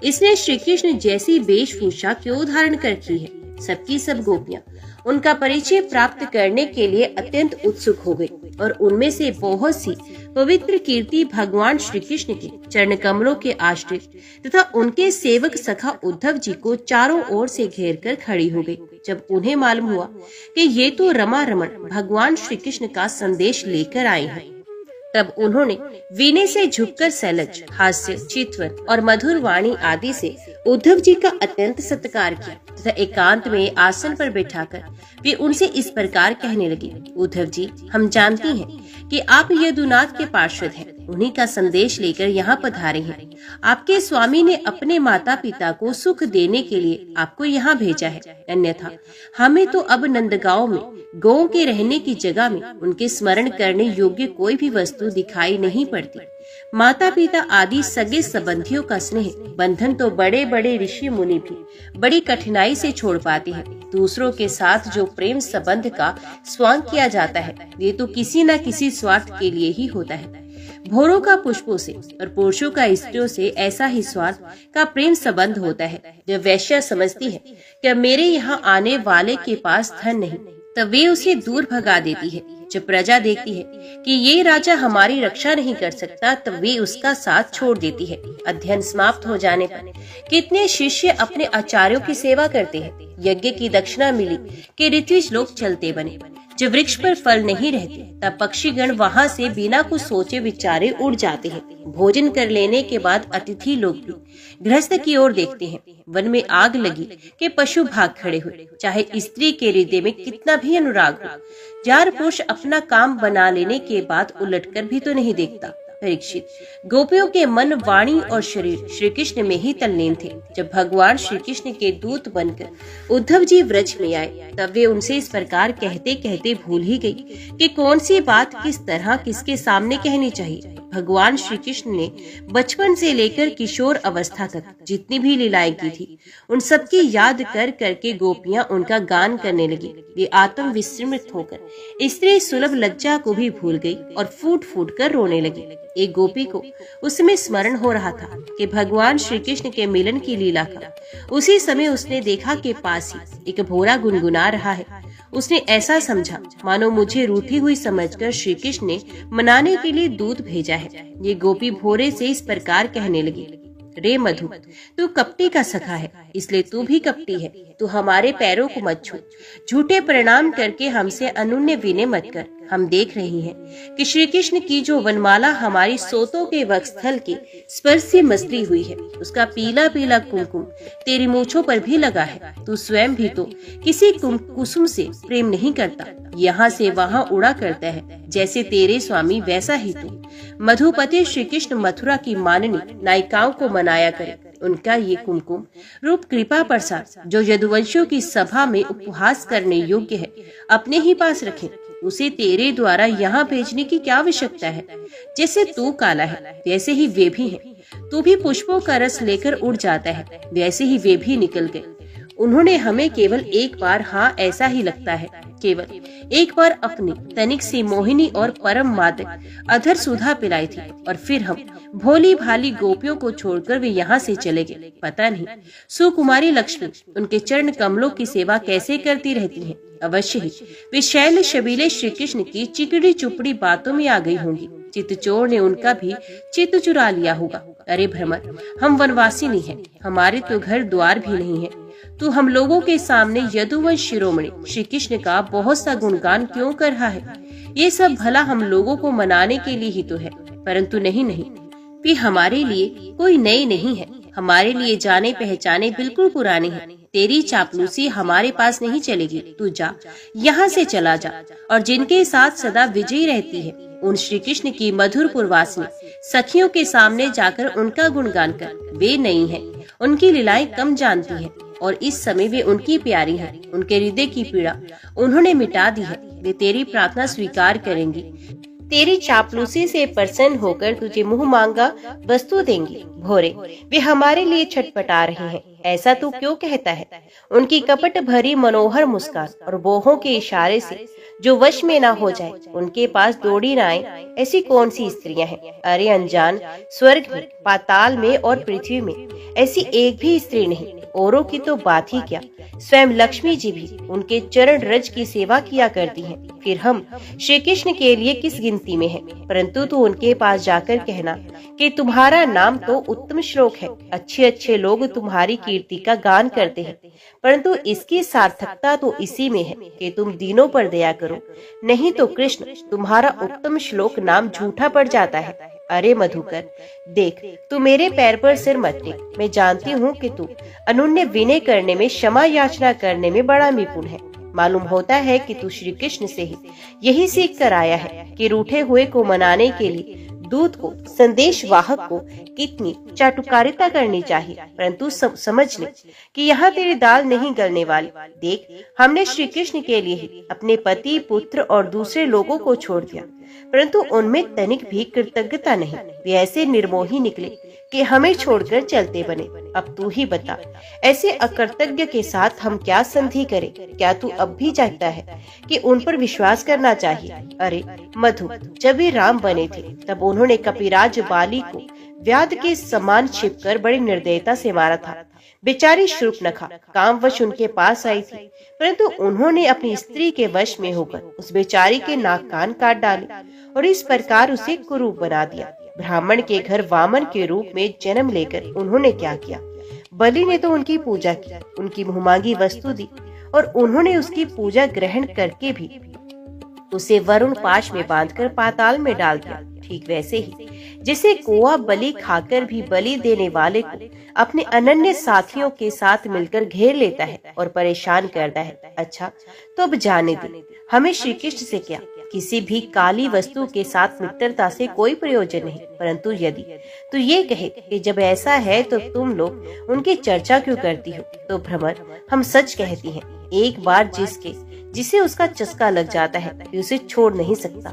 इसने श्री कृष्ण जैसी वेशभूषा क्यों धारण कर रखी है? सबकी सब गोपियां उनका परिचय प्राप्त करने के लिए अत्यंत उत्सुक हो गई और उनमें से बहुत सी पवित्र कीर्ति भगवान श्री कृष्ण के चरण कमलों के आश्रित तथा उनके सेवक सखा उद्धव जी को चारों ओर से घेर कर खड़ी हो गई। जब उन्हें मालूम हुआ कि ये तो रमा रमण भगवान श्री कृष्ण का संदेश लेकर आए हैं, तब उन्होंने वीणे से झुककर सलज, हास्य, चितवन और मधुर वाणी आदि से उद्धव जी का अत्यंत सत्कार किया तथा एकांत में आसन पर बैठाकर वे उनसे इस प्रकार कहने लगे, उद्धव जी, हम जानती हैं कि आप यदुनाथ के पार्षद हैं, उन्हीं का संदेश लेकर यहाँ पधारे हैं। आपके स्वामी ने अपने माता पिता को सुख देने के लिए आपको यहाँ भेजा है, अन्यथा हमें तो अब नंदगांव में गौ के रहने की जगह में उनके स्मरण करने योग्य कोई भी वस्तु दिखाई नहीं पड़ती। माता पिता आदि सगे संबंधियों का स्नेह बंधन तो बड़े बड़े ऋषि मुनि भी बड़ी कठिनाई से छोड़ पाते हैं। दूसरों के साथ जो प्रेम संबंध का स्वांग किया जाता है, ये तो किसी न किसी स्वार्थ के लिए ही होता है। भोरों का पुष्पों से और पुरुषों का स्त्रियों से ऐसा ही स्वार्थ का प्रेम संबंध होता है। जब वैश्या समझती है कि मेरे यहाँ आने वाले के पास धन नहीं, तब वे उसे दूर भगा देती है। जब प्रजा देखती है कि ये राजा हमारी रक्षा नहीं कर सकता, तब वे उसका साथ छोड़ देती है। अध्ययन समाप्त हो जाने पर कितने शिष्य अपने आचार्यों की सेवा करते हैं। यज्ञ की दक्षिणा मिली कि ऋत्विज लोग चलते बने। जब वृक्ष पर फल नहीं रहते, तब पक्षीगण वहाँ से बिना कुछ सोचे विचारे उड़ जाते हैं। भोजन कर लेने के बाद अतिथि लोग भी गृहस्थ की ओर देखते हैं। वन में आग लगी कि पशु भाग खड़े हुए, चाहे स्त्री के हृदय में कितना भी अनुराग हो। जार पुरुष अपना काम बना लेने के बाद उलटकर भी तो नहीं देखता। परीक्षित, गोपियों के मन, वाणी और शरीर श्री कृष्ण में ही तल्लीन थे। जब भगवान श्री कृष्ण के दूत बनकर उद्धव जी व्रज में आए, तब वे उनसे इस प्रकार कहते कहते भूल ही गई कि कौन सी बात किस तरह किसके सामने कहनी चाहिए। भगवान श्री कृष्ण ने बचपन से लेकर किशोर अवस्था तक जितनी भी लीलाएं की थी, उन सबकी याद कर करके गोपियां उनका गान करने लगी। वे आत्म विस्मृत होकर स्त्री सुलभ लज्जा को भी भूल गई और फूट फूट कर रोने लगी। एक गोपी को उसमें स्मरण हो रहा था कि भगवान श्री कृष्ण के मिलन की लीला का। उसी समय उसने देखा कि पास ही एक भोरा गुनगुना रहा है। उसने ऐसा समझा मानो मुझे रूठी हुई समझकर श्री कृष्ण ने मनाने के लिए दूत भेजा है। ये गोपी भोरे से इस प्रकार कहने लगी, रे मधु, तू कपटी का सखा है, इसलिए तू भी कपटी है। तू हमारे पैरों को मत छू, झूठे प्रणाम करके हमसे अनुन्य विनय मत कर। हम देख रही हैं कि श्री कृष्ण की जो वनमाला हमारी सोतों के वक्षस्थल के स्पर्श से मसली हुई है, उसका पीला पीला कुमकुम तेरी मूछों पर भी लगा है। तू स्वयं भी तो किसी कुसुम से प्रेम नहीं करता, यहाँ से वहाँ उड़ा करता है। जैसे तेरे स्वामी वैसा ही तू। मधुपति श्री कृष्ण मथुरा की माननी नायिकाओं को मनाया करे। उनका ये कुमकुम रूप कृपा प्रसाद जो यदुवंशियों की सभा में उपहास करने योग्य है, अपने ही पास रखें। उसे तेरे द्वारा यहाँ भेजने की क्या आवश्यकता है? जैसे तू काला है, वैसे ही वे भी हैं। तू भी पुष्पों का रस लेकर उड़ जाता है, वैसे ही वे भी निकल गए। उन्होंने हमें केवल एक बार, हाँ ऐसा ही लगता है, केवल एक बार अपनी तनिक सी मोहिनी और परम मादक अधर सुधा पिलाई थी, और फिर हम भोली भाली गोपियों को छोड़कर वे यहाँ से चले गए। पता नहीं सुकुमारी लक्ष्मी उनके चरण कमलों की सेवा कैसे करती रहती हैं। अवश्य ही वे शैल शबीले श्री कृष्ण की चिकड़ी चुपड़ी बातों में आ गई होंगी। चित्तचोर ने उनका भी चित्त चुरा लिया होगा। अरे भ्रमर, हम वनवासी नहीं हैं, हमारे तो घर द्वार भी नहीं है। तू हम लोगों के सामने यदुवंश शिरोमणि श्री कृष्ण का बहुत सा गुणगान क्यों कर रहा है? ये सब भला हम लोगों को मनाने के लिए ही तो है, परंतु नहीं, वे हमारे लिए कोई नए नहीं है। हमारे लिए जाने पहचाने बिल्कुल पुराने हैं। तेरी चापलूसी हमारे पास नहीं चलेगी। तू जा, यहाँ से चला जा, और जिनके साथ सदा विजयी रहती है उन श्री कृष्ण की मधुर पुरवासिनी सखियों के सामने जाकर उनका गुणगान कर। वे नहीं है, उनकी लीलाएं कम जानती है, और इस समय वे उनकी प्यारी हैं। उनके हृदय की पीड़ा उन्होंने मिटा दी है। वे तेरी प्रार्थना स्वीकार करेंगी। तेरी चापलूसी से प्रसन्न होकर तुझे मुंह मांगा वस्तु देंगे। भोरे, वे हमारे लिए छटपटा रहे हैं, ऐसा तू क्यों कहता है? उनकी कपट भरी मनोहर मुस्कान और बाहों के इशारे से जो वश में ना हो जाए, उनके पास दौड़ी ना आए, ऐसी कौन सी स्त्रियां हैं? अरे अनजान, स्वर्ग में, पाताल में और पृथ्वी में ऐसी एक भी स्त्री नहीं। औरों की तो बात ही क्या, स्वयं लक्ष्मी जी भी उनके चरण रज की सेवा किया करती हैं। फिर हम श्री कृष्ण के लिए किस गिनती में हैं? परंतु तू उनके पास जाकर कहना कि तुम्हारा नाम तो उत्तम श्लोक है, अच्छे अच्छे लोग तुम्हारी कीर्ति का गान करते हैं, परंतु इसकी सार्थकता तो इसी में है कि तुम दीनों पर दया करो, नहीं तो कृष्ण तुम्हारा उत्तम श्लोक नाम झूठा पड़ जाता है। अरे मधुकर, देख, तू मेरे पैर पर सिर मत टेक। मैं जानती हूँ कि तू अनुन्य विनय करने में, क्षमा याचना करने में बड़ा निपुण है। मालूम होता है कि तू श्री कृष्ण से ही यही सीख कर आया है कि रूठे हुए को मनाने के लिए दूत को, संदेश वाहक को कितनी चाटुकारिता करनी चाहिए। परंतु समझ ले कि यहाँ तेरी दाल नहीं गलने वाली। देख, हमने श्री कृष्ण के लिए ही अपने पति, पुत्र और दूसरे लोगों को छोड़ दिया, परंतु उनमें तनिक भी कृतज्ञता नहीं। वे ऐसे निर्मोही निकले कि हमें छोड़कर चलते बने। अब तू ही बता, ऐसे अकृतज्ञ के साथ हम क्या संधि करें? क्या तू अब भी चाहता है कि उन पर विश्वास करना चाहिए? अरे मधु, जब वे राम बने थे तब उन्होंने कपिराज बाली को व्याध के समान छिपकर बड़ी निर्दयता से मारा था। बेचारी शूर्पणखा कामवश उनके पास आई थी, परंतु उन्होंने अपनी स्त्री के वश में होकर उस बेचारी के नाक कान काट डाले और इस प्रकार उसे कुरूप बना दिया। ब्राह्मण के घर वामन के रूप में जन्म लेकर उन्होंने क्या किया? बलि ने तो उनकी पूजा की, उनकी मुहमांगी वस्तु दी और उन्होंने उसकी पूजा ग्रहण करके भी उसे वरुण पाश में बांधकर पाताल में डाल दिया। ठीक वैसे ही जिसे कोआ बलि खाकर भी बलि देने वाले को अपने अनन्य साथियों के साथ मिलकर घेर लेता है और परेशान करता है। अच्छा, तो अब जाने दे, हमें श्री कृष्ण से क्या, किसी भी काली वस्तु के साथ मित्रता से कोई प्रयोजन नहीं। परंतु यदि तू ये कहे कि जब ऐसा है तो तुम लोग उनकी चर्चा क्यों करती हो, तो भ्रमर, हम सच कहती हैं, एक बार जिसे उसका चस्का लग जाता है वे उसे छोड़ नहीं सकता।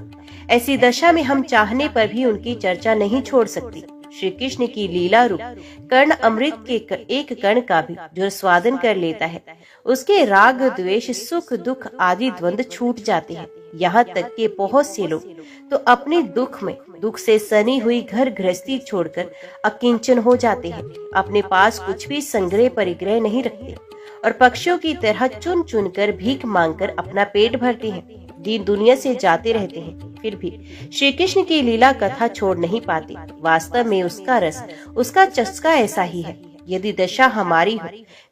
ऐसी दशा में हम चाहने पर भी उनकी चर्चा नहीं छोड़ सकती। श्री कृष्ण की लीला रूप कर्ण अमृत के एक कण का भी जो स्वादन कर लेता है, उसके राग, द्वेष, सुख, दुख आदि द्वंद्व छूट जाते हैं। यहाँ तक कि बहुत से लोग तो अपने दुख से सनी हुई घर गृहस्थी छोड़कर अकिंचन हो जाते हैं, अपने पास कुछ भी संग्रह परिग्रह नहीं रखते और पक्षियों की तरह चुन चुन कर भीख मांगकर अपना पेट भरते हैं, दीन दुनिया से जाते रहते हैं, फिर भी श्री कृष्ण की लीला कथा छोड़ नहीं पाते। वास्तव में उसका रस, उसका चस्का ऐसा ही है। यदि दशा हमारी हो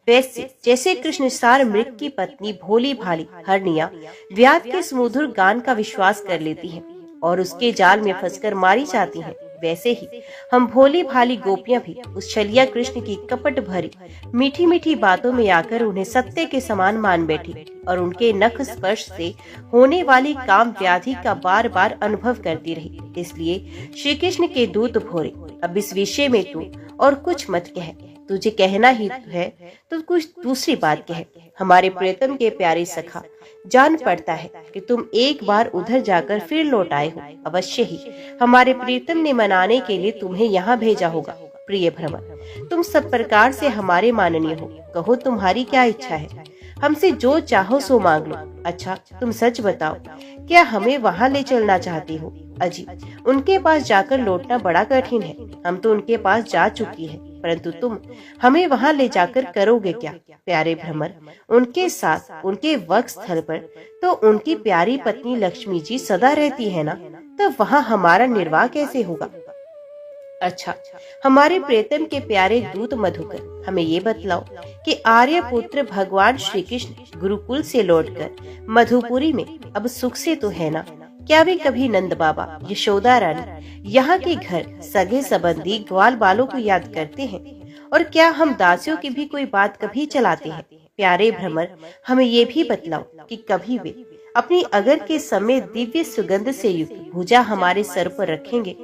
वैसे जैसे कृष्ण सार मृग की पत्नी भोली भाली हरनिया व्याध के सुमधुर गान का विश्वास कर लेती हैं और उसके जाल में फंसकर मारी जाती हैं, वैसे ही हम भोली भाली गोपियां भी उस छलिया कृष्ण की कपट भरी मीठी मीठी बातों में आकर उन्हें सत्य के समान मान बैठी और उनके नख स्पर्श से होने वाली काम व्याधि का बार बार अनुभव करती रही। इसलिए श्री कृष्ण के दूत भोरे, अब इस विषय में तू और कुछ मत कह, तुझे कहना ही है तो कुछ दूसरी बात कह। हमारे प्रियतम के प्यारे सखा, जान पड़ता है कि तुम एक बार उधर जाकर फिर लौट आए हो। अवश्य ही हमारे प्रियतम ने मनाने के लिए तुम्हें यहाँ भेजा होगा। प्रिय भ्रमर, तुम सब प्रकार से हमारे माननीय हो, कहो तुम्हारी क्या इच्छा है, हमसे जो चाहो सो मांग लो। अच्छा, तुम सच बताओ, क्या हमें वहाँ ले चलना चाहती हो? अजी, उनके पास जाकर लौटना बड़ा कठिन है, हम तो उनके पास जा चुकी है, परंतु तुम हमें वहाँ ले जाकर करोगे क्या? प्यारे भ्रमर, उनके साथ उनके वक्ष स्थल पर तो उनकी प्यारी पत्नी लक्ष्मी जी सदा रहती है ना, तब वहाँ हमारा निर्वाह कैसे होगा? अच्छा, हमारे प्रियतम के प्यारे दूत मधुकर, हमें ये बतलाओ कि आर्य पुत्र भगवान श्री कृष्ण गुरुकुल से लौटकर मधुपुरी में अब सुख से तो है ना? क्या वे कभी नंद बाबा, यशोदा रानी, यहाँ के घर, सगे संबंधी, ग्वाल बालों को याद करते हैं? और क्या हम दासियों की भी कोई बात कभी चलाते हैं? प्यारे भ्रमर, हमें ये भी बतलाओ कि कभी वे अपनी अगर के समय दिव्य सुगंध से युक्त भुजा हमारे सर पर रखेंगे?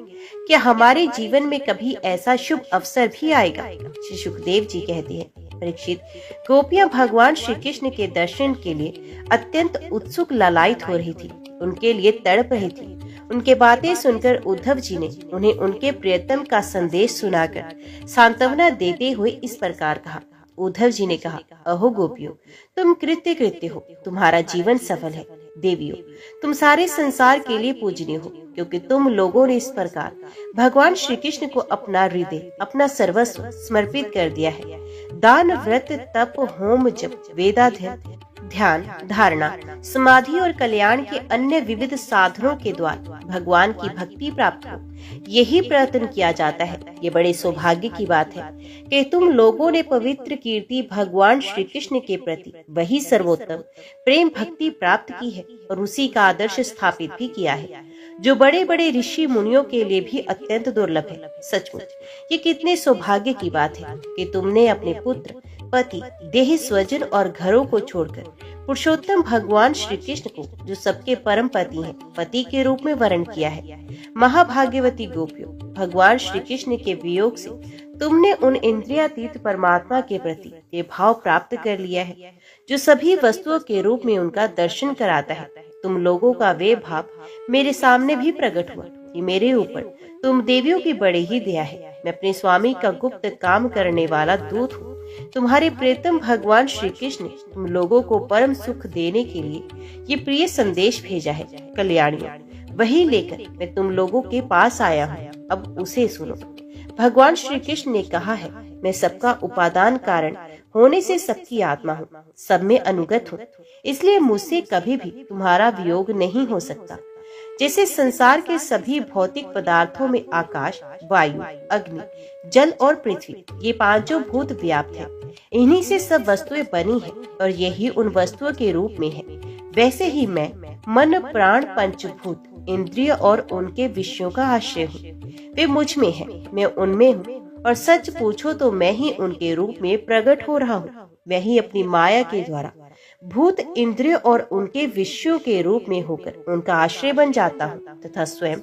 क्या हमारे जीवन में कभी ऐसा शुभ अवसर भी आएगा? श्री सुखदेव जी कहते हैं, परीक्षित, गोपियां भगवान श्री कृष्ण के दर्शन के लिए अत्यंत उत्सुक लालायित हो रही थी, उनके लिए तड़प रही थी। उनके बातें सुनकर उद्धव जी ने उन्हें उनके प्रियतम का संदेश सुनाकर सांत्वना देते हुए इस प्रकार कहा। उद्धव जी ने कहा, अहो गोपियों, तुम कृत्य कृत्य हो, तुम्हारा जीवन सफल है। देवियों, तुम सारे संसार के लिए पूजनीय हो, क्योंकि तुम लोगों ने इस प्रकार भगवान श्री कृष्ण को अपना हृदय, अपना सर्वस्व समर्पित कर दिया है। दान, व्रत, तप, होम, जप, वेदाध्ययन, ध्यान, धारणा, समाधि और कल्याण के अन्य विविध साधनों के द्वारा भगवान की भक्ति प्राप्त हो, यही प्रयत्न किया जाता है। ये बड़े सौभाग्य की बात है कि तुम लोगों ने पवित्र कीर्ति भगवान श्री कृष्ण के प्रति वही सर्वोत्तम प्रेम भक्ति प्राप्त की है और उसी का आदर्श स्थापित भी किया है, जो बड़े बड़े ऋषि मुनियों के लिए भी अत्यंत दुर्लभ है। सचमुच ये कितने सौभाग्य की बात है कि तुमने अपने पुत्र, पति, देह, स्वजन और घरों को छोड़कर पुरुषोत्तम भगवान श्री कृष्ण को, जो सबके परम पति हैं, पति के रूप में वर्ण किया है। महाभाग्यवती गोपियों, भगवान श्री कृष्ण के वियोग से तुमने उन इंद्रियातीत परमात्मा के प्रति ये भाव प्राप्त कर लिया है, जो सभी वस्तुओं के रूप में उनका दर्शन कराता है। तुम लोगों का वे भाव मेरे सामने भी प्रकट हुआ कि मेरे ऊपर तुम देवियों की बड़ी ही दया है। मैं अपने स्वामी का गुप्त काम करने वाला दूत हूँ। तुम्हारे प्रियतम भगवान श्री कृष्ण ने तुम लोगों को परम सुख देने के लिए ये प्रिय संदेश भेजा है। कल्याणियों, वही लेकर मैं तुम लोगों के पास आया हूँ, अब उसे सुनो। भगवान श्री कृष्ण ने कहा है, मैं सबका उपादान कारण होने से सबकी आत्मा हूँ, सब में अनुगत हूँ, इसलिए मुझसे कभी भी तुम्हारा वियोग नहीं हो सकता। जैसे संसार के सभी भौतिक पदार्थों में आकाश, वायु, अग्नि, जल और पृथ्वी, ये पांचों भूत व्याप्त है, इन्हीं से सब वस्तुएं बनी है और यही उन वस्तुओं के रूप में है, वैसे ही मैं मन, प्राण, पंचभूत, इंद्रिय और उनके विषयों का आश्रय हूँ। वे मुझ में है, मैं उनमें हूँ, और सच पूछो तो मैं ही उनके रूप में प्रकट हो रहा हूँ। मैं ही अपनी माया के द्वारा भूत, इंद्रिय और उनके विषयों के रूप में होकर उनका आश्रय बन जाता हूँ तथा स्वयं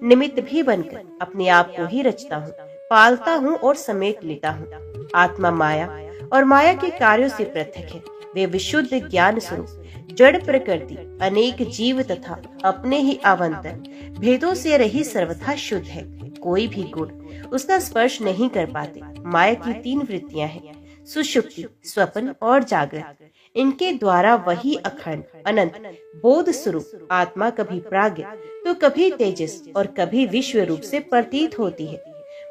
निमित्त भी बनकर अपने आप को ही रचता हूँ, पालता हूँ और समेट लेता हूँ। आत्मा माया और माया के कार्यों से पृथक है। वे विशुद्ध ज्ञान स्वरूप जड़ प्रकृति, अनेक जीव तथा अपने ही आवंतन भेदों से रही सर्वथा शुद्ध है। कोई भी गुण उसका स्पर्श नहीं कर पाते। माया की तीन वृत्तियां हैं, सुषुप्ति, स्वप्न और जागृत। इनके द्वारा वही अखंड अनंत बोध स्वरूप आत्मा कभी प्राज्ञ तो कभी तेजस और कभी विश्व रूप से प्रतीत होती है।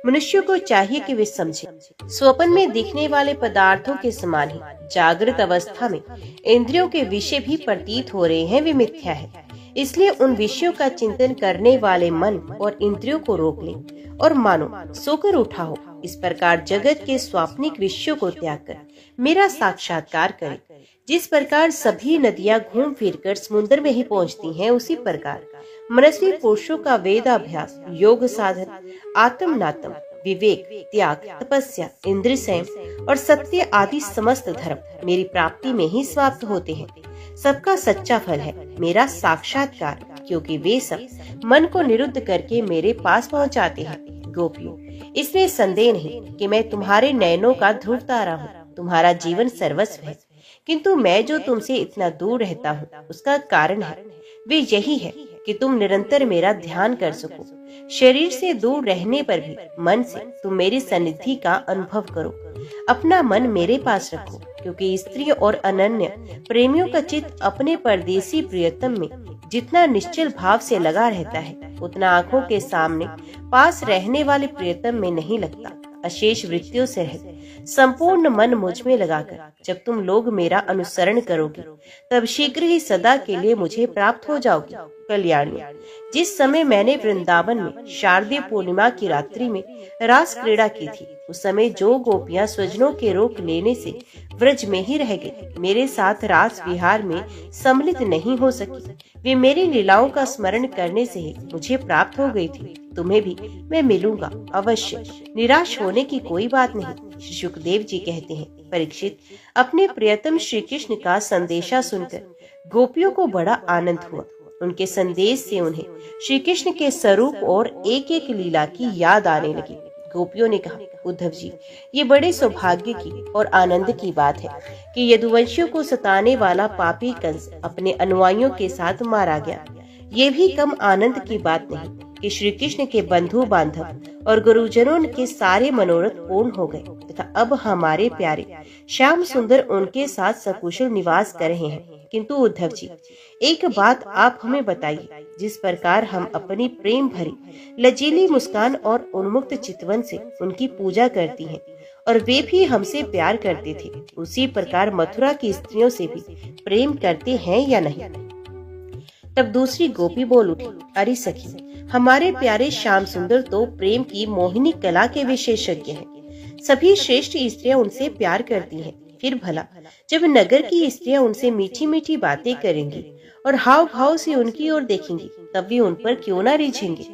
मनुष्य को चाहिए कि वे समझे, स्वप्न में दिखने वाले पदार्थों के समान ही जागृत अवस्था में इंद्रियों के विषय भी प्रतीत हो रहे हैं, वे मिथ्या है। इसलिए उन विषयों का चिंतन करने वाले मन और इंद्रियों को रोक लें और मानो सोकर उठा हो। इस प्रकार जगत के स्वाप्निक विषयों को त्याग कर मेरा साक्षात्कार करें। जिस प्रकार सभी नदियां घूम फिरकर समुद्र में ही पहुंचती हैं, उसी प्रकार मनस्वी पुरुषों का वेदाभ्यास, योग साधन, आत्मनातम, विवेक, त्याग, तपस्या, इंद्रिय संयम और सत्य आदि समस्त धर्म मेरी प्राप्ति में ही समाप्त होते हैं। सबका सच्चा फल है मेरा साक्षात्कार, क्योंकि वे सब मन को निरुद्ध करके मेरे पास पहुंचाते हैं। गोपियों, इसमें संदेह नहीं कि मैं तुम्हारे नयनों का ध्रुव तारा हूँ, तुम्हारा जीवन सर्वस्व है। किंतु मैं जो तुमसे इतना दूर रहता हूँ, उसका कारण है वे यही है कि तुम निरंतर मेरा ध्यान कर सको। शरीर से दूर रहने पर भी मन से तुम मेरी सन्निधि का अनुभव करो। अपना मन मेरे पास रखो, क्योंकि स्त्री और अनन्य प्रेमियों का चित्त अपने परदेसी प्रियतम में जितना निश्चल भाव से लगा रहता है, उतना आंखों के सामने पास रहने वाले प्रियतम में नहीं लगता। अशेष वृत्तियों से रहित संपूर्ण मन मुझ में लगाकर जब तुम लोग मेरा अनुसरण करोगे, तब शीघ्र ही सदा के लिए मुझे प्राप्त हो जाओगे। कल्याणी, जिस समय मैंने वृंदावन में शारदीय पूर्णिमा की रात्रि में रास क्रीड़ा की थी, उस समय जो गोपियां स्वजनों के रोक लेने से व्रज में ही रह गई, मेरे साथ रास विहार में सम्मिलित नहीं हो सकी, वे मेरी लीलाओं का स्मरण करने से ही मुझे प्राप्त हो गई थी। तुम्हें भी मैं मिलूंगा अवश्य, निराश होने की कोई बात नहीं। सुखदेव जी कहते हैं, परीक्षित, अपने प्रियतम श्री कृष्ण का संदेशा सुनकर गोपियों को बड़ा आनंद हुआ। उनके संदेश से उन्हें श्री कृष्ण के स्वरूप और एक एक लीला की याद आने लगी। गोपियों ने कहा, उद्धव जी, ये बड़े सौभाग्य की और आनंद की बात है कि यदुवंशियों को सताने वाला पापी कंस अपने अनुयायियों के साथ मारा गया। ये भी कम आनंद की बात नहीं कि श्री कृष्ण के बंधु बांधव और गुरुजनों के सारे मनोरथ पूर्ण हो गए तथा अब हमारे प्यारे श्याम सुंदर उनके साथ सकुशल निवास कर रहे हैं। किंतु उद्धव जी, एक बात आप हमें बताइए, जिस प्रकार हम अपनी प्रेम भरी लजीली मुस्कान और उन्मुक्त चितवन से उनकी पूजा करती हैं और वे भी हमसे प्यार करते थे, उसी प्रकार मथुरा की स्त्रियों से भी प्रेम करते हैं या नहीं? तब दूसरी गोपी बोल उठी, अरे सखी, हमारे प्यारे श्याम सुंदर तो प्रेम की मोहिनी कला के विशेषज्ञ हैं। सभी श्रेष्ठ स्त्रियां उनसे प्यार करती हैं। फिर भला जब नगर की स्त्रियां उनसे मीठी मीठी बातें करेंगी और हाव भाव से उनकी ओर देखेंगी, तब वे उन पर क्यों ना रिझेंगे?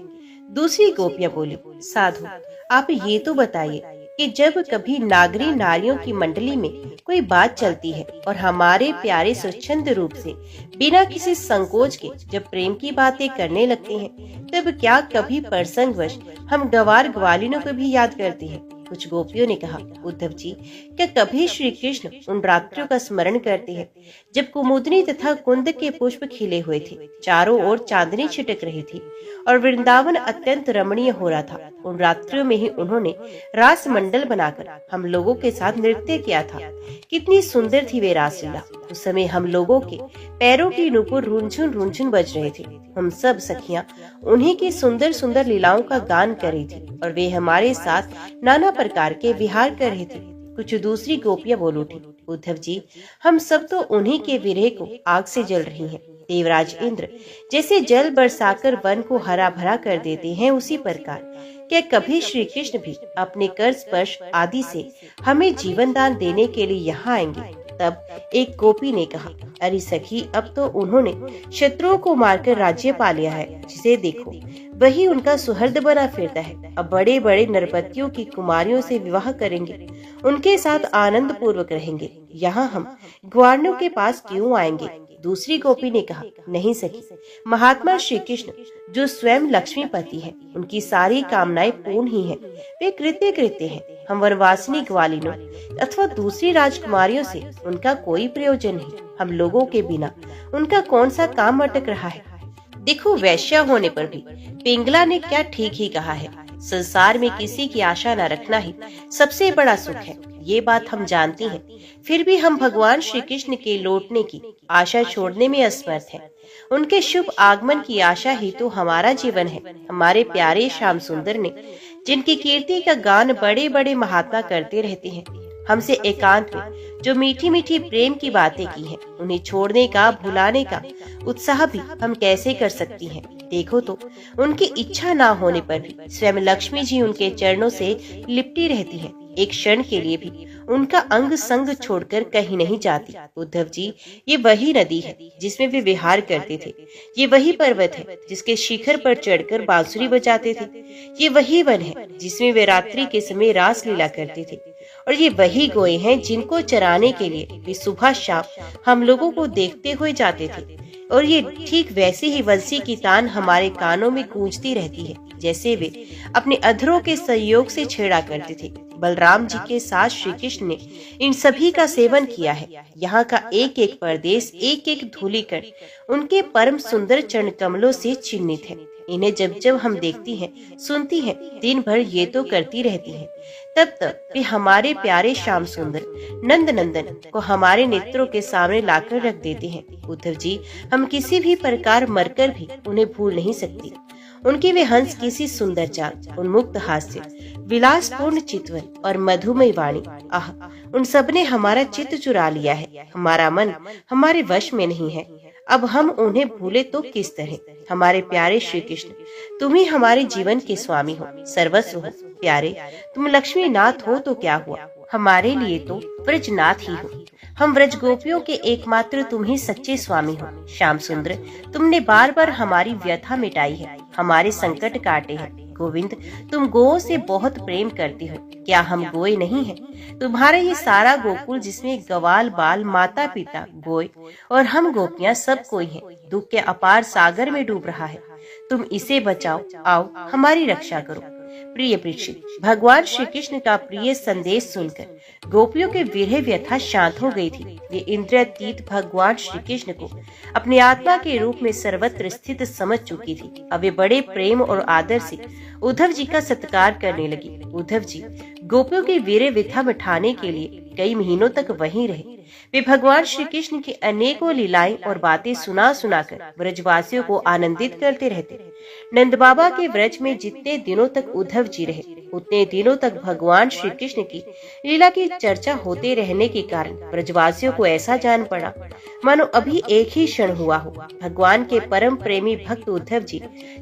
दूसरी गोपियां बोली, साधु, आप ये तो बताइए कि जब कभी नागरी नारियों की मंडली में कोई बात चलती है और हमारे प्यारे स्वच्छंद रूप से बिना किसी संकोच के जब प्रेम की बातें करने लगते हैं, तब क्या कभी प्रसंगवश हम गवार ग्वालिनों को भी याद करते हैं? कुछ गोपियों ने कहा, उद्धव जी, क्या कभी श्री कृष्ण उन रात्रियों का स्मरण करते हैं जब कुमुदनी तथा कुंद के पुष्प खिले हुए थे, चारों ओर चांदनी छिटक रही थी और वृंदावन अत्यंत रमणीय हो रहा था? उन रात्रियों में ही उन्होंने रास मंडल बनाकर हम लोगों के साथ नृत्य किया था। कितनी सुंदर थी वे रासलीला। उस समय हम लोगों के पैरों की नूपुर रुंझुन रुंझुन बज रहे थे। हम सब सखियां उन्हीं की सुंदर सुंदर लीलाओं का गान कर रही थी और वे हमारे साथ नाना प्रकार के विहार कर रहे थे। कुछ दूसरी गोपियां बोल उठी, उद्धव जी, हम सब तो उन्हीं के विरह को आग से जल रही हैं। देवराज इंद्र जैसे जल बरसाकर वन को हरा भरा कर देते हैं, उसी प्रकार क्या कभी श्री कृष्ण भी अपने कर स्पर्श आदि से हमें जीवन दान देने के लिए यहाँ आएंगे? तब एक गोपी ने कहा, अरे सखी, अब तो उन्होंने शत्रुओं को मारकर राज्य पा लिया है, जिसे देखो वही उनका सुहृद बना फिरता है। अब बड़े बड़े नरपतियों की कुमारियों से विवाह करेंगे, उनके साथ आनंद पूर्वक रहेंगे। यहाँ हम ग्वारनों के पास क्यों आएंगे? दूसरी गोपी ने कहा, नहीं सखी, महात्मा श्री कृष्ण जो स्वयं लक्ष्मीपति हैं, उनकी सारी कामनाएं पूर्ण ही हैं। वे कृत्य कृत्य हैं। हम वनवासिनी ग्वालिनों अथवा दूसरी राजकुमारियों से उनका कोई प्रयोजन नहीं। हम लोगों के बिना उनका कौन सा काम अटक रहा है? देखो, वैश्या होने पर भी पिंगला ने क्या ठीक ही कहा है, संसार में किसी की आशा न रखना ही सबसे बड़ा सुख है। ये बात हम जानते हैं, फिर भी हम भगवान श्री कृष्ण के लौटने की आशा छोड़ने में असमर्थ हैं। उनके शुभ आगमन की आशा ही तो हमारा जीवन है। हमारे प्यारे श्याम सुंदर ने, जिनकी कीर्ति का गान बड़े बड़े महात्मा करते रहते हैं, हमसे एकांत में जो मीठी मीठी प्रेम की बातें की हैं, उन्हें छोड़ने का, भुलाने का उत्साह भी हम कैसे कर सकती हैं? देखो तो, उनकी इच्छा ना होने पर भी स्वयं लक्ष्मी जी उनके चरणों से लिपटी रहती हैं। एक क्षण के लिए भी उनका अंग संग छोड़कर कहीं नहीं जाती। उद्धव जी, ये वही नदी है जिसमें वे विहार करते थे। ये वही पर्वत है जिसके शिखर पर चढ़कर बांसुरी बजाते थे। ये वही वन है जिसमें वे रात्रि के समय रास लीला करते थे। और ये वही गोए हैं जिनको चराने के लिए वे सुबह शाम हम लोगों को देखते हुए जाते थे। और ये ठीक वैसे ही वंशी की तान हमारे कानों में गूंजती रहती है, जैसे वे अपने अधरों के संयोग से छेड़ा करते थे। बलराम जी के साथ श्री कृष्ण ने इन सभी का सेवन किया है। यहाँ का एक एक परदेश, एक एक धूलिकण उनके परम सुंदर चरण कमलों से चिन्हित है। इन्हें जब जब हम देखती हैं, सुनती हैं, दिन भर ये तो करती रहती हैं। तब तक वे हमारे प्यारे श्याम सुंदर नंद नंदन को हमारे नेत्रों के सामने लाकर रख देते हैं। उद्धव जी, हम किसी भी प्रकार मरकर भी उन्हें भूल नहीं सकती। उनके वे हंस किसी सुंदर चाल, उन्मुक्त हास्य, विलासपूर्ण चितवन और मधुमय वाणी, आह, उन सब ने हमारा चित्त चुरा लिया है। हमारा मन हमारे वश में नहीं है। अब हम उन्हें भूले तो किस तरह? हमारे प्यारे श्री कृष्ण, तुम ही हमारे जीवन के स्वामी हो, सर्वस्व हो। प्यारे, तुम लक्ष्मी नाथ हो तो क्या हुआ, हमारे लिए तो ब्रजनाथ ही हो। हम व्रज गोपियों के एकमात्र तुम ही सच्चे स्वामी हो। श्याम सुंदर, तुमने बार बार हमारी व्यथा मिटाई है, हमारे संकट काटे हैं। गोविंद, तुम गोओं से बहुत प्रेम करती हो, क्या हम गोए नहीं हैं? तुम्हारा ये सारा गोकुल जिसमें गवाल बाल, माता पिता, गोए और हम गोपियां सब कोई हैं, दुख के अपार सागर में डूब रहा है। तुम इसे बचाओ, आओ हमारी रक्षा करो। प्रिय परीक्षित, भगवान श्री कृष्ण का प्रिय संदेश सुनकर गोपियों के विरह व्यथा शांत हो गई थी। ये इंद्रियातीत भगवान श्री कृष्ण को अपनी आत्मा के रूप में सर्वत्र स्थित समझ चुकी थी। अब वे बड़े प्रेम और आदर से उद्धव जी का सत्कार करने लगी। उद्धव जी गोपियों की विरह व्यथा मिटाने के लिए कई महीनों तक वहीं रहे। वे भगवान श्री कृष्ण की अनेकों लीलाएं और बातें सुना सुनाकर ब्रजवासियों को आनंदित करते रहते। नंद बाबा के व्रज में जितने दिनों तक उद्धव जी रहे, उतने दिनों तक भगवान श्री कृष्ण की लीला की चर्चा होते रहने के कारण ब्रजवासियों को ऐसा जान पड़ा मानो अभी एक ही क्षण हुआ हो। भगवान के परम प्रेमी भक्त उद्धव जी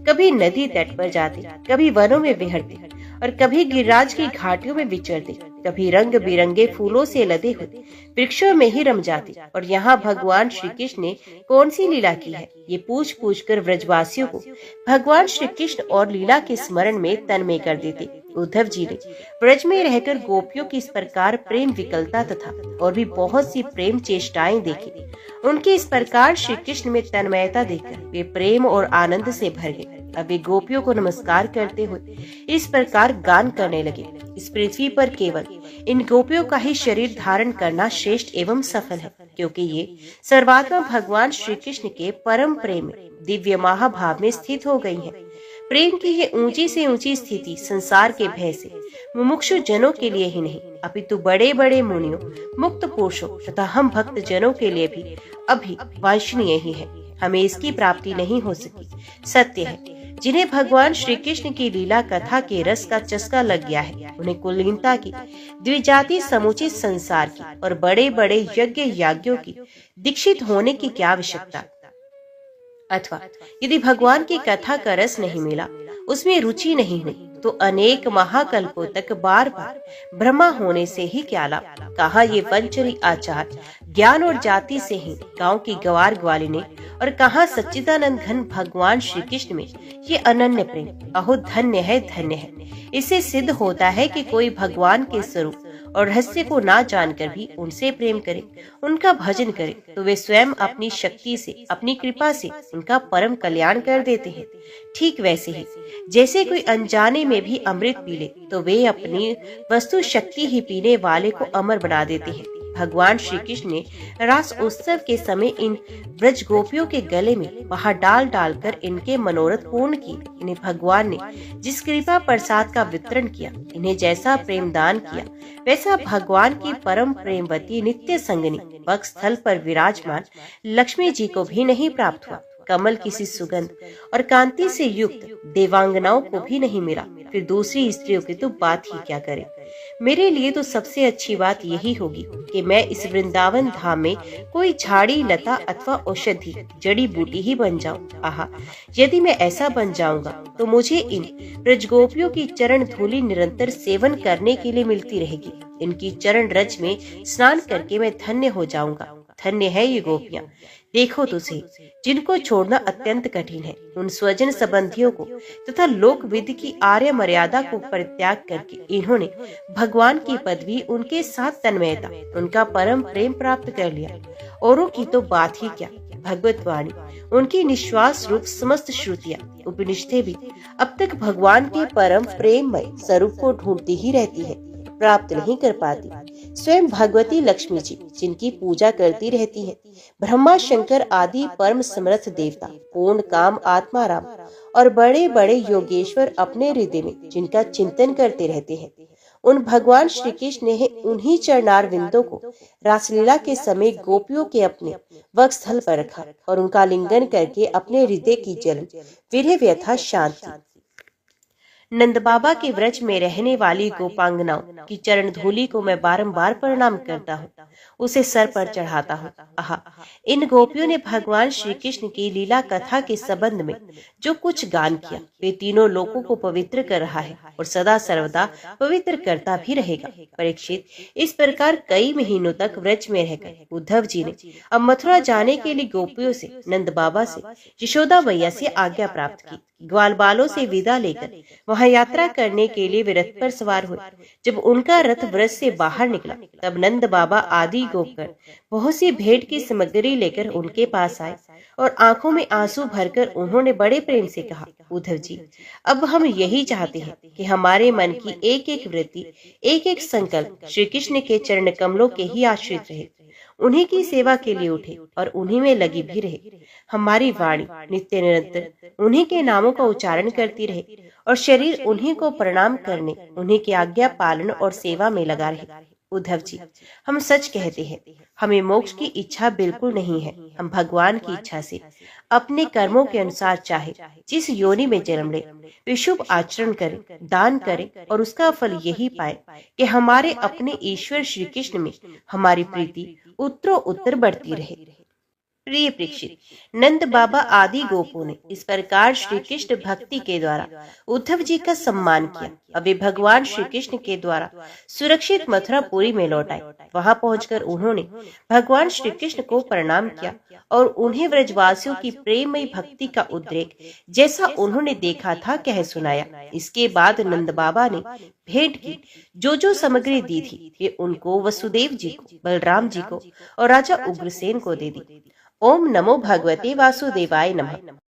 कभी नदी तट पर जाते, कभी वनों में विहरते और कभी गिरिराज की घाटियों में विचरते, कभी रंग बिरंगे फूलों से लदे हुए वृक्षों में ही रम जाते और यहाँ भगवान श्री कृष्ण ने कौन सी लीला की है, ये पूछ पूछ कर ब्रजवासियों को भगवान श्री कृष्ण और लीला के स्मरण में तन्मय कर देते। उद्धव जी ने ब्रज में रहकर गोपियों की इस प्रकार प्रेम विकलता तथा और भी बहुत सी प्रेम चेष्टाएं देखी। उनकी इस प्रकार श्री कृष्ण में तन्मयता देखकर वे प्रेम और आनंद से भर गए। अब वे गोपियों को नमस्कार करते हुए इस प्रकार गान करने लगे। इस पृथ्वी पर केवल इन गोपियों का ही शरीर धारण करना श्रेष्ठ एवं सफल है, क्योंकि ये सर्वात्मा भगवान श्री कृष्ण के परम प्रेम में दिव्य महाभाव में स्थित हो गई हैं। प्रेम की ये ऊंची से ऊंची स्थिति संसार के भय से मुमुक्षु जनों के लिए ही नहीं, अपितु बड़े बड़े मुनियों, मुक्त पुरुषों तथा हम भक्त जनों के लिए भी अभी वांछनीय ही है। हमें इसकी प्राप्ति नहीं हो सकी। सत्य है, जिन्हें भगवान श्री कृष्ण की लीला कथा के रस का चस्का लग गया है, उन्हें कुलीनता की, द्विजाति समुचित संसार की और बड़े बड़े यज्ञ याज्ञों की दीक्षित होने की क्या आवश्यकता। अथवा यदि भगवान की कथा का रस नहीं मिला, उसमें रुचि नहीं हुई, तो अनेक महाकल्पों तक बार बार ब्रह्मा होने से ही क्या लाभ। कहा ये वंचरी आचार ज्ञान और जाति से ही गांव की गवार ग्वालिनी, और कहा सच्चिदानंद घन भगवान श्री कृष्ण में ये अनन्य प्रेम। अहो धन्य है, धन्य है। इससे सिद्ध होता है कि कोई भगवान के स्वरूप और रहस्य को ना जानकर भी उनसे प्रेम करे, उनका भजन करे, तो वे स्वयं अपनी शक्ति से, अपनी कृपा से उनका परम कल्याण कर देते हैं। ठीक वैसे ही जैसे कोई अनजाने में भी अमृत पी ले, तो वे अपनी वस्तु शक्ति ही पीने वाले को अमर बना देते हैं। भगवान श्री कृष्ण ने रास उत्सव के समय इन ब्रज गोपियों के गले में वहां डाल डालकर इनके मनोरथ पूर्ण किए। इन्हें भगवान ने जिस कृपा प्रसाद का वितरण किया, इन्हें जैसा प्रेम दान किया, वैसा भगवान की परम प्रेमवती नित्य संगनी वक्षस्थल पर विराजमान लक्ष्मी जी को भी नहीं प्राप्त हुआ। कमल की सी सुगंध और कांति से युक्त देवांगनाओं को भी नहीं मिला, फिर दूसरी स्त्रियों की तो बात ही क्या करें। मेरे लिए तो सबसे अच्छी बात यही होगी कि मैं इस वृंदावन धाम में कोई झाड़ी लता अथवा औषधि जड़ी बूटी ही बन जाऊं। आहा, यदि मैं ऐसा बन जाऊंगा तो मुझे इन ब्रजगोपियों की चरण धूलि निरंतर सेवन करने के लिए मिलती रहेगी। इनकी चरण रज में स्नान करके मैं धन्य हो जाऊंगा। धन्य है ये गोपियां। देखो तो सही, जिनको छोड़ना अत्यंत कठिन है, उन स्वजन संबंधियों को तथा लोक विधि की आर्य मर्यादा को परित्याग करके इन्होंने भगवान की पदवी, उनके साथ तन्मयता, उनका परम प्रेम प्राप्त कर लिया। औरों की तो बात ही क्या, भगवत वाणी, उनकी निश्वास रूप समस्त श्रुतियां, उपनिषदें भी अब तक भगवान के परम प्रेममय स्वरूप को ढूंढती ही रहती है, प्राप्त नहीं कर पाती। स्वयं भगवती लक्ष्मी जी जिनकी पूजा करती रहती है, ब्रह्मा शंकर आदि परम समर्थ देवता, पूर्ण काम आत्मा राम और बड़े बड़े योगेश्वर अपने हृदय में जिनका चिंतन करते रहते हैं, उन भगवान श्री कृष्ण ने उन्हीं चरणार विंदों को रासलीला के समय गोपियों के अपने वक्षस्थल पर रखा और उनका लिंगन करके अपने हृदय की जलन, विरह व्यथा शांति। नंद बाबा के व्रज में रहने वाली गोपांगनाओं की चरण धूलि को मैं बारंबार प्रणाम करता हूँ, उसे सर पर चढ़ाता हूँ। आहा, इन गोपियों ने भगवान श्री कृष्ण की लीला कथा के संबंध में जो कुछ गान किया, वे तीनों लोगों को पवित्र कर रहा है और सदा सर्वदा पवित्र करता भी रहेगा। परीक्षित, इस प्रकार कई महीनों तक व्रज में रहकर उद्धव जी ने अब मथुरा जाने के लिए गोपियों से, नंद बाबा से, यशोदा मैया से आज्ञा प्राप्त की। ग्वाल बालों से विदा लेकर वहां यात्रा करने के लिए वे रथ पर सवार हुए। जब उनका रथ व्रज से बाहर निकला तब नंद बाबा आदि गोपकर बहुत सी भेंट की सामग्री लेकर उनके पास आए और आंखों में आंसू भरकर उन्होंने बड़े प्रेम से कहा, उद्धव जी, अब हम यही चाहते हैं कि हमारे मन की एक एक वृत्ति, एक एक संकल्प श्री कृष्ण के चरण कमलों के ही आश्रित रहे, उन्हीं की सेवा के लिए उठे और उन्हीं में लगी भी रहे। हमारी वाणी नित्य निरंतर उन्हीं के नामों का उच्चारण करती रहे और शरीर उन्हीं को प्रणाम करने, उन्हीं की आज्ञा पालन और सेवा में लगा रहे। उद्धव जी, हम सच कहते हैं, हमें मोक्ष की इच्छा बिल्कुल नहीं है। हम भगवान की इच्छा से अपने कर्मों के अनुसार चाहे जिस योनि में जन्म ले वे शुभ आचरण करें, दान करें और उसका फल यही पाए कि हमारे अपने ईश्वर श्री कृष्ण में हमारी प्रीति उत्तरों उत्तर बढ़ती रहे। प्रिय परीक्षित, नंद बाबा आदि गोपों ने इस प्रकार श्री कृष्ण भक्ति के द्वारा उद्धव जी का सम्मान किया। अब वे भगवान श्री कृष्ण के द्वारा सुरक्षित मथुरापुरी में लौट आए। वहां पहुंचकर उन्होंने भगवान श्री कृष्ण को प्रणाम किया और उन्हें व्रजवासियों की प्रेममयी भक्ति का उद्रेक जैसा उन्होंने देखा था कह सुनाया। इसके बाद नंद बाबा ने भेंट की जो सामग्री दी थी वे उनको वसुदेव जी को, बलराम जी को और राजा उग्रसेन को दे दी। ओम नमो भगवते वासुदेवाय नमः।